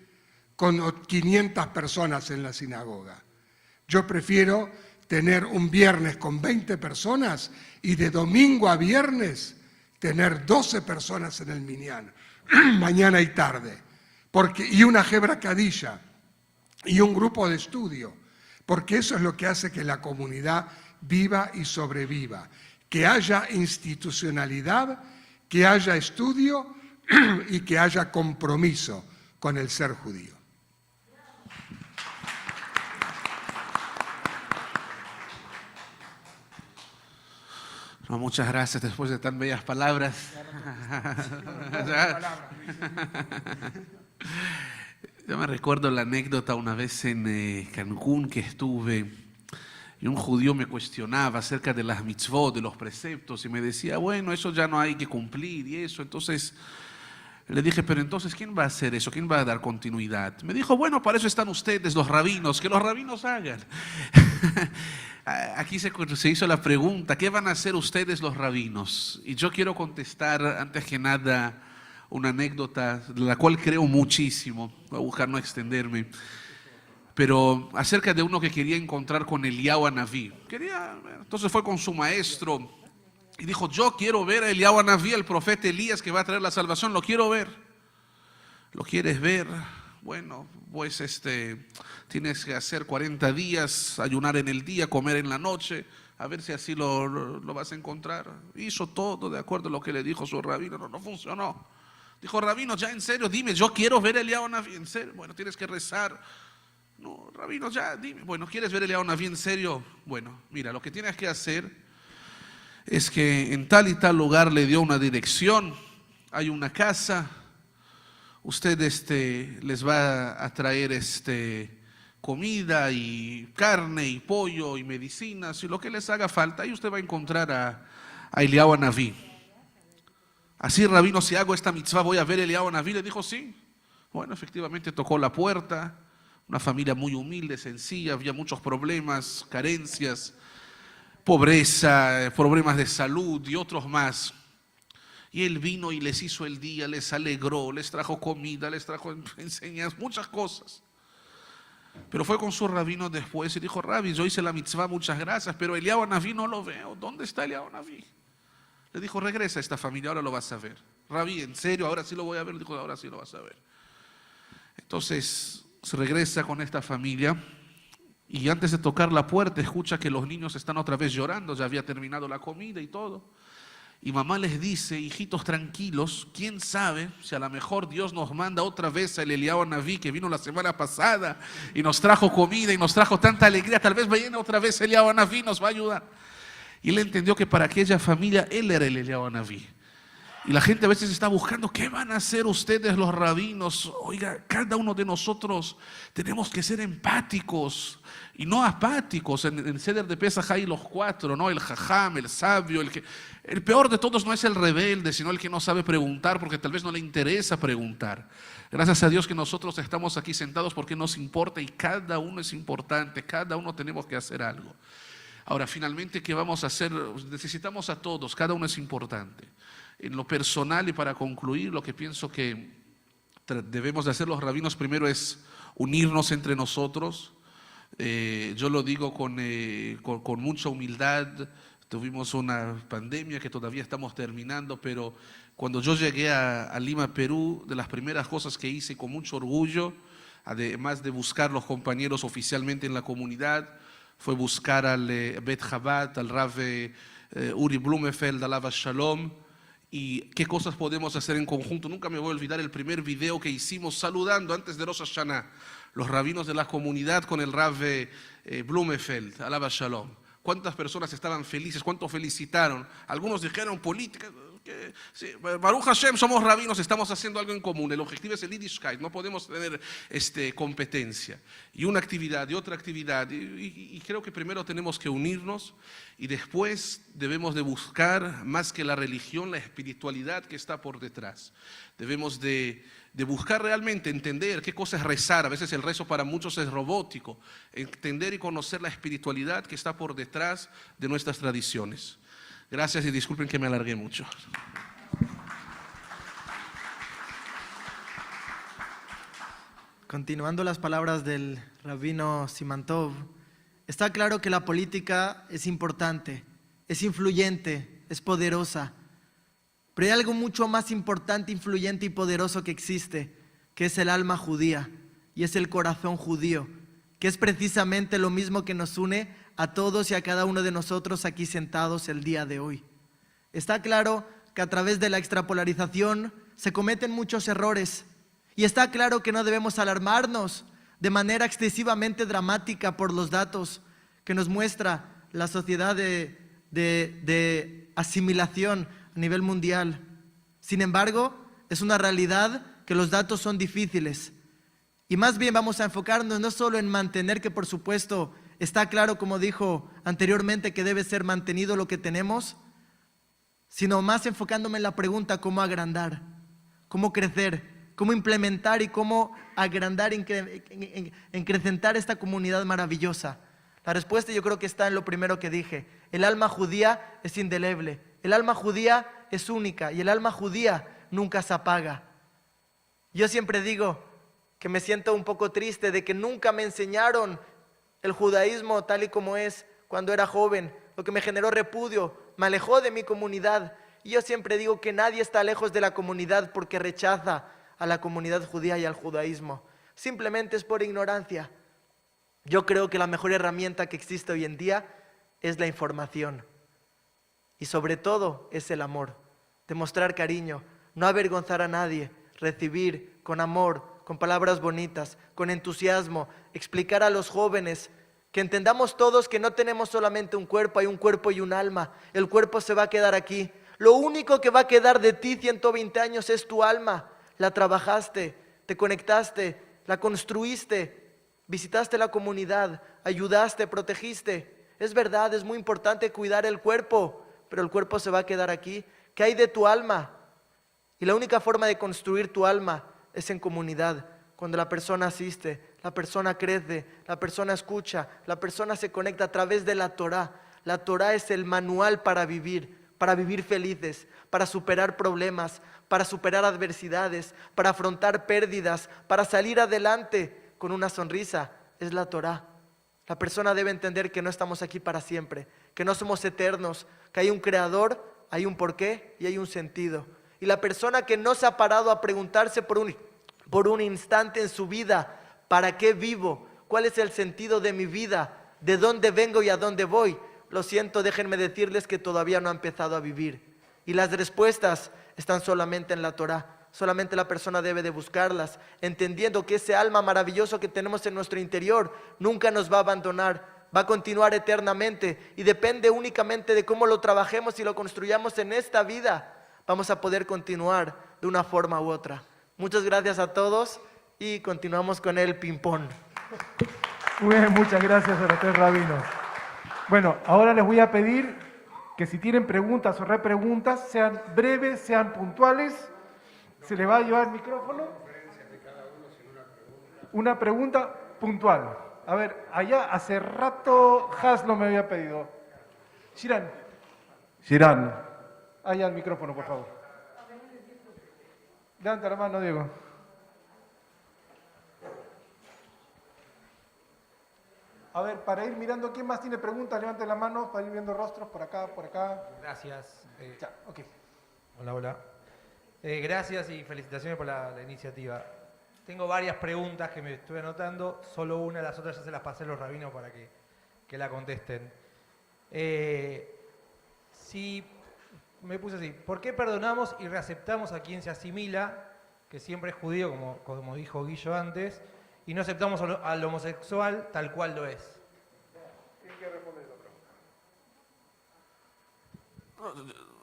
con 500 personas en la sinagoga. Yo prefiero tener un viernes con 20 personas y de domingo a viernes tener 12 personas en el minyan, mañana y tarde, y una Hebra Kadisha y un grupo de estudio, porque eso es lo que hace que la comunidad viva y sobreviva, que haya institucionalidad, que haya estudio y que haya compromiso con el ser judío. No, muchas gracias después de tan bellas palabras. Yo me recuerdo la anécdota una vez en Cancún que estuve y un judío me cuestionaba acerca de las mitzvot, de los preceptos y me decía, bueno, eso ya no hay que cumplir y eso. Entonces le dije, pero entonces, ¿quién va a hacer eso? ¿Quién va a dar continuidad? Me dijo, bueno, para eso están ustedes, los rabinos, que los rabinos hagan. Aquí se hizo la pregunta, ¿qué van a hacer ustedes los rabinos? Y yo quiero contestar, antes que nada, una anécdota de la cual creo muchísimo. Voy a buscar no extenderme. Pero acerca de uno que quería encontrar con Eliyahu Hanaví. Entonces fue con su maestro y dijo, yo quiero ver a Eliyahu Hanaví, el profeta Elías que va a traer la salvación, lo quiero ver. ¿Lo quieres ver? Bueno, pues tienes que hacer 40 días, ayunar en el día, comer en la noche, a ver si así lo vas a encontrar. Hizo todo de acuerdo a lo que le dijo su rabino, no funcionó. Dijo, rabino, ya en serio, dime, yo quiero ver a Eliyahu Hanaví, en serio. Bueno, tienes que rezar. No, rabino, ya, dime. Bueno, ¿quieres ver a Eliyahu Hanaví en serio? Bueno, mira, lo que tienes que hacer es que en tal y tal lugar le dio una dirección, hay una casa, usted les va a traer comida y carne y pollo y medicinas y lo que les haga falta, ahí usted va a encontrar a Eliyahu Hanaví. Así, rabino, si hago esta mitzvah, voy a ver a Eliyahu Hanaví. Le dijo, sí. Bueno, efectivamente tocó la puerta, una familia muy humilde, sencilla, había muchos problemas, carencias, pobreza, problemas de salud y otros más. Y él vino y les hizo el día, les alegró, les trajo comida, les trajo enseñanzas, muchas cosas. Pero fue con su rabino después y dijo, Rabbi, yo hice la mitzvah, muchas gracias, pero Eliyahu Hanaví no lo veo. ¿Dónde está Eliyahu Hanaví? Le dijo, regresa a esta familia, ahora lo vas a ver. Rabbi, ¿en serio? ¿Ahora sí lo voy a ver? Le dijo, ahora sí lo vas a ver. Entonces se regresa con esta familia y antes de tocar la puerta escucha que los niños están otra vez llorando, ya había terminado la comida y todo. Y mamá les dice, hijitos tranquilos, quién sabe si a lo mejor Dios nos manda otra vez al Eliyahu Hanaví que vino la semana pasada y nos trajo comida y nos trajo tanta alegría, tal vez viene otra vez Eliyahu Hanaví, nos va a ayudar. Y él entendió que para aquella familia él era el Eliyahu Hanaví. Y la gente a veces está buscando, ¿qué van a hacer ustedes los rabinos? Oiga, cada uno de nosotros tenemos que ser empáticos y no apáticos. En Seder de Pesaj hay los 4, ¿no? El jajam, el sabio, el peor de todos no es el rebelde, sino el que no sabe preguntar porque tal vez no le interesa preguntar. Gracias a Dios que nosotros estamos aquí sentados porque nos importa y cada uno es importante, cada uno tenemos que hacer algo. Ahora, finalmente, ¿qué vamos a hacer? Necesitamos a todos, cada uno es importante. En lo personal y para concluir, lo que pienso que debemos de hacer los rabinos primero es unirnos entre nosotros. Yo lo digo con mucha humildad. Tuvimos una pandemia que todavía estamos terminando, pero cuando yo llegué a Lima, Perú, de las primeras cosas que hice con mucho orgullo, además de buscar los compañeros oficialmente en la comunidad, fue buscar al Bet Chabad, al Rav Uri Blumenfeld, al Alav Shalom, y qué cosas podemos hacer en conjunto. Nunca me voy a olvidar el primer video que hicimos saludando antes de Rosh Hashanah, los rabinos de la comunidad con el Rav Blumenfeld, Alav Shalom. ¿Cuántas personas estaban felices? ¿Cuántos felicitaron? Algunos dijeron política. Sí, Baruch Hashem, somos rabinos, estamos haciendo algo en común. El objetivo es el Yiddishkeit, no podemos tener competencia. Y una actividad y otra actividad. Y creo que primero tenemos que unirnos y después debemos de buscar más que la religión, la espiritualidad que está por detrás. Debemos de buscar realmente entender qué cosa es rezar. A veces el rezo para muchos es robótico. Entender y conocer la espiritualidad que está por detrás de nuestras tradiciones. Gracias y disculpen que me alargué mucho. Continuando las palabras del rabino Simantov, está claro que la política es importante, es influyente, es poderosa, pero hay algo mucho más importante, influyente y poderoso que existe, que es el alma judía y es el corazón judío, que es precisamente lo mismo que nos une a todos y a cada uno de nosotros aquí sentados el día de hoy. Está claro que a través de la extrapolarización se cometen muchos errores y está claro que no debemos alarmarnos de manera excesivamente dramática por los datos que nos muestra la sociedad de asimilación a nivel mundial. Sin embargo, es una realidad que los datos son difíciles y más bien vamos a enfocarnos no solo en mantener, que por supuesto está claro, como dijo anteriormente, que debe ser mantenido lo que tenemos, sino más enfocándome en la pregunta cómo agrandar, cómo crecer, cómo implementar y cómo agrandar, incrementar esta comunidad maravillosa. La respuesta yo creo que está en lo primero que dije. El alma judía es indeleble, el alma judía es única y el alma judía nunca se apaga. Yo siempre digo que me siento un poco triste de que nunca me enseñaron el judaísmo tal y como es cuando era joven, lo que me generó repudio, me alejó de mi comunidad. Y yo siempre digo que nadie está lejos de la comunidad porque rechaza a la comunidad judía y al judaísmo. Simplemente es por ignorancia. Yo creo que la mejor herramienta que existe hoy en día es la información. Y sobre todo es el amor. Demostrar cariño, no avergonzar a nadie, recibir con amor, con palabras bonitas, con entusiasmo, explicar a los jóvenes que entendamos todos que no tenemos solamente un cuerpo, hay un cuerpo y un alma. El cuerpo se va a quedar aquí. Lo único que va a quedar de ti 120 años es tu alma. La trabajaste, te conectaste, la construiste, visitaste la comunidad, ayudaste, protegiste. Es verdad, es muy importante cuidar el cuerpo, pero el cuerpo se va a quedar aquí. ¿Qué hay de tu alma? Y la única forma de construir tu alma es en comunidad. Cuando la persona asiste, la persona crece, la persona escucha, la persona se conecta a través de la Torá. La Torá es el manual para vivir felices, para superar problemas, para superar adversidades, para afrontar pérdidas, para salir adelante con una sonrisa. Es la Torá. La persona debe entender que no estamos aquí para siempre, que no somos eternos, que hay un creador, hay un porqué y hay un sentido. Y la persona que no se ha parado a preguntarse por un instante en su vida, ¿para qué vivo? ¿Cuál es el sentido de mi vida? ¿De dónde vengo y a dónde voy? Lo siento, déjenme decirles que todavía no ha empezado a vivir. Y las respuestas están solamente en la Torá. Solamente la persona debe de buscarlas, entendiendo que ese alma maravilloso que tenemos en nuestro interior nunca nos va a abandonar, va a continuar eternamente y depende únicamente de cómo lo trabajemos y lo construyamos en esta vida. Vamos a poder continuar de una forma u otra. Muchas gracias a todos y continuamos con el ping-pong. Muy bien, muchas gracias a los tres rabinos. Bueno, ahora les voy a pedir que si tienen preguntas o repreguntas, sean breves, sean puntuales. Se les va a llevar el micrófono. Una pregunta puntual. A ver, allá hace rato Haslo me había pedido. Girán. Allá el micrófono, por favor. Levanta la mano, Diego. A ver, para ir mirando quién más tiene preguntas, levanten la mano para ir viendo rostros por acá, por acá. Gracias. Ya, ok. Hola. Gracias y felicitaciones por la iniciativa. Tengo varias preguntas que me estuve anotando, solo una, las otras ya se las pasé a los rabinos para que la contesten. Si me puse así, ¿por qué perdonamos y reaceptamos a quien se asimila, que siempre es judío, como dijo Guillo antes, y no aceptamos al homosexual tal cual lo es? ¿Quién quiere responder la pregunta?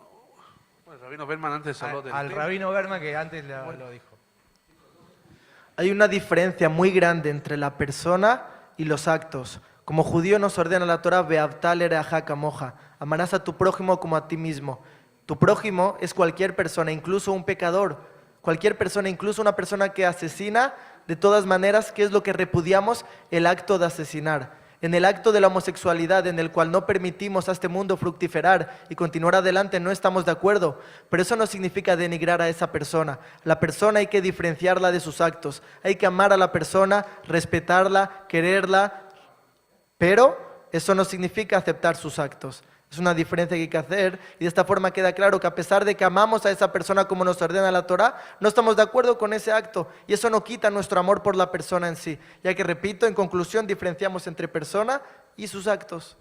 El rabino Berman antes habló del Al tema. rabino Berman, que antes lo dijo. Hay una diferencia muy grande entre la persona y los actos. Como judío nos ordena la Torah, Ve'avta lereaja kamoja, amarás a tu prójimo como a ti mismo. Tu prójimo es cualquier persona, incluso un pecador. Cualquier persona, incluso una persona que asesina, de todas maneras, ¿qué es lo que repudiamos? El acto de asesinar. En el acto de la homosexualidad, en el cual no permitimos a este mundo fructiferar y continuar adelante, no estamos de acuerdo. Pero eso no significa denigrar a esa persona. La persona hay que diferenciarla de sus actos. Hay que amar a la persona, respetarla, quererla. Pero eso no significa aceptar sus actos. Es una diferencia que hay que hacer y de esta forma queda claro que a pesar de que amamos a esa persona como nos ordena la Torá, no estamos de acuerdo con ese acto y eso no quita nuestro amor por la persona en sí. Ya que, repito, en conclusión diferenciamos entre persona y sus actos.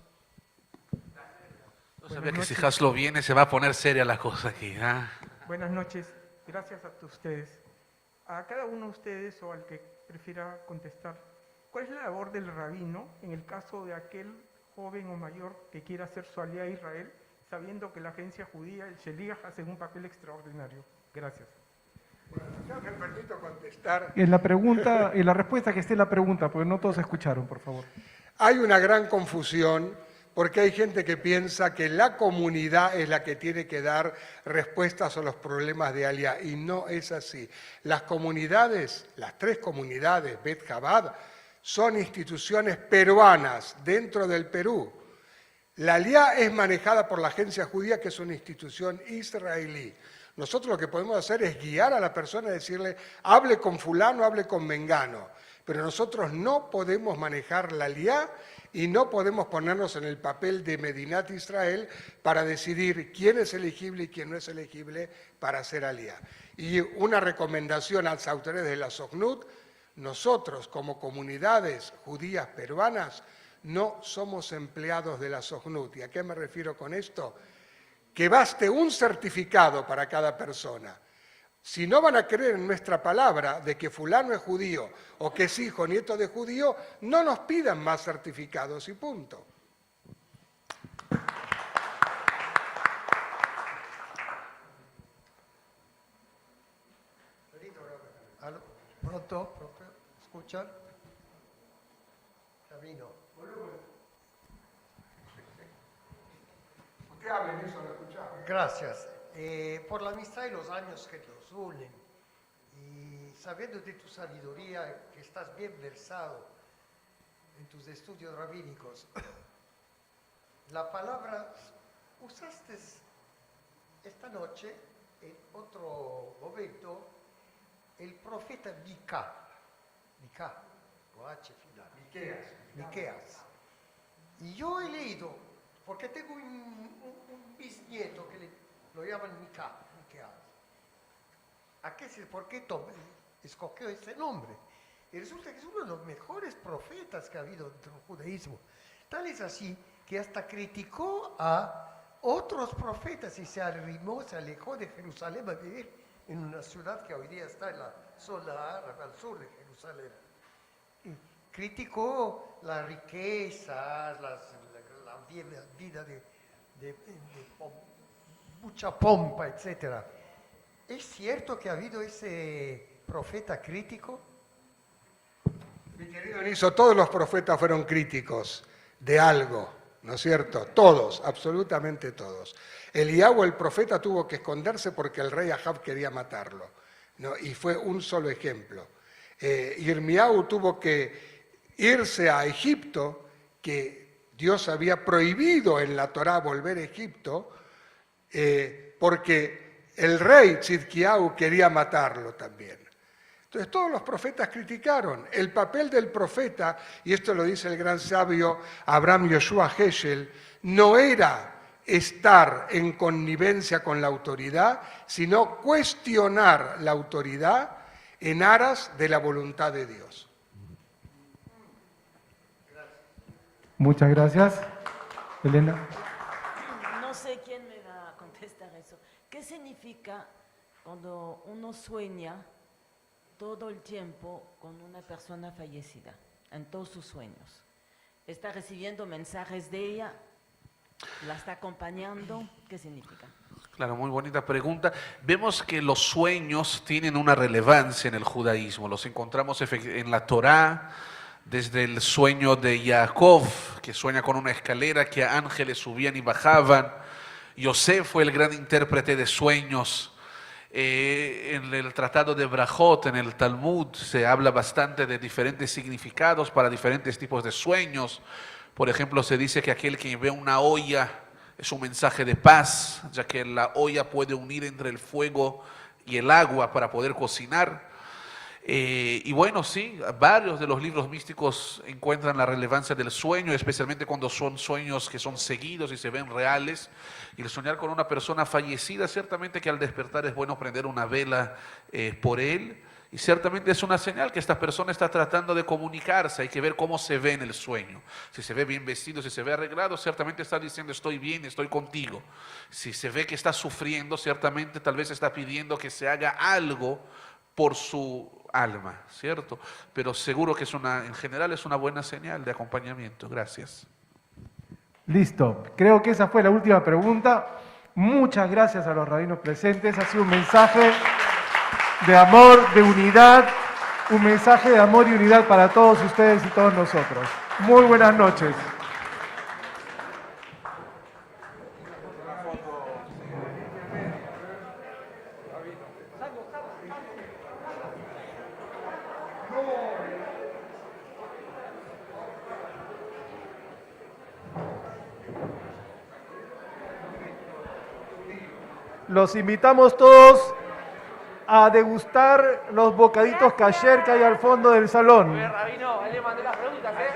No sabía que si Haslo viene se va a poner seria la cosa aquí. ¿Ah? Buenas noches, gracias a ustedes. A cada uno de ustedes o al que prefiera contestar, ¿cuál es la labor del rabino en el caso de aquel joven o mayor que quiera hacer su alía a Israel, sabiendo que la agencia judía, el Sheliach, hace un papel extraordinario? Gracias. Ya me permito contestar. En la pregunta, en la respuesta que esté en la pregunta, porque no todos escucharon, por favor. Hay una gran confusión porque hay gente que piensa que la comunidad es la que tiene que dar respuestas a los problemas de Aliyá y no es así. Las comunidades, las tres comunidades, Bet Chabad, son instituciones peruanas dentro del Perú. La Aliyá es manejada por la agencia judía, que es una institución israelí. Nosotros lo que podemos hacer es guiar a la persona y decirle, hable con fulano, hable con mengano. Pero nosotros no podemos manejar la Aliyá y no podemos ponernos en el papel de Medinat Israel para decidir quién es elegible y quién no es elegible para ser aliyá. Y una recomendación a las autoridades de la SOCNUT: nosotros como comunidades judías peruanas no somos empleados de la SOCNUT. ¿Y a qué me refiero con esto? Que baste un certificado para cada persona. Si no van a creer en nuestra palabra de que fulano es judío o que es hijo, nieto de judío, no nos pidan más certificados y punto. Pronto, ¿escuchan? Camino. Usted hable, eso lo escuchamos. Gracias. Por la amistad y los años que nos unen, y sabiendo de tu sabiduría, que estás bien versado en tus estudios rabínicos, la palabra usaste esta noche, en otro momento, el profeta Mica, con H final. Miqueas. Y yo he leído, porque tengo un bisnieto que lo llaman Miqueas. ¿Por qué escogió ese nombre? Y resulta que es uno de los mejores profetas que ha habido dentro del judaísmo. Tal es así que hasta criticó a otros profetas y se alejó de Jerusalén a vivir en una ciudad que hoy día está en la zona árabe, al sur de Jerusalén. Y criticó la riqueza, la vida de mucha pompa, etc. ¿Es cierto que ha habido ese profeta crítico? Mi querido Niso, todos los profetas fueron críticos de algo, ¿no es cierto? Todos, absolutamente todos. Eliyahu, el profeta, tuvo que esconderse porque el rey Ahab quería matarlo, ¿no? Y fue un solo ejemplo. Irmiyahu tuvo que irse a Egipto, que Dios había prohibido en la Torá volver a Egipto, porque el rey Tzidkiyahu quería matarlo también. Entonces todos los profetas criticaron. El papel del profeta, y esto lo dice el gran sabio Abraham Yoshua Heschel, no era estar en connivencia con la autoridad, sino cuestionar la autoridad en aras de la voluntad de Dios. Muchas gracias. Elena. No sé quién me va a contestar eso. ¿Qué significa cuando uno sueña todo el tiempo con una persona fallecida, en todos sus sueños? ¿Está recibiendo mensajes de ella? ¿La está acompañando? ¿Qué significa? Claro, muy bonita pregunta. Vemos que los sueños tienen una relevancia en el judaísmo. Los encontramos en la Torá, desde el sueño de Jacob, que sueña con una escalera que ángeles subían y bajaban. Yosef fue el gran intérprete de sueños. En el tratado de Brajot, en el Talmud, se habla bastante de diferentes significados para diferentes tipos de sueños. Por ejemplo, se dice que aquel que ve una olla es un mensaje de paz, ya que la olla puede unir entre el fuego y el agua para poder cocinar. Y bueno, sí, varios de los libros místicos encuentran la relevancia del sueño, especialmente cuando son sueños que son seguidos y se ven reales. Y el soñar con una persona fallecida, ciertamente que al despertar es bueno prender una vela por él. Y ciertamente es una señal que esta persona está tratando de comunicarse. Hay que ver cómo se ve en el sueño. Si se ve bien vestido, si se ve arreglado, ciertamente está diciendo estoy bien, estoy contigo. Si se ve que está sufriendo, ciertamente tal vez está pidiendo que se haga algo por su alma, ¿cierto? Pero seguro que en general es una buena señal de acompañamiento. Gracias. Listo. Creo que esa fue la última pregunta. Muchas gracias a los rabinos presentes. Ha sido un mensaje de amor, de unidad, un mensaje de amor y unidad para todos ustedes y todos nosotros. Muy buenas noches. Los invitamos todos a degustar los bocaditos kasher que hay al fondo del salón. Rabino, ahí le mandé las preguntas, ¿eh?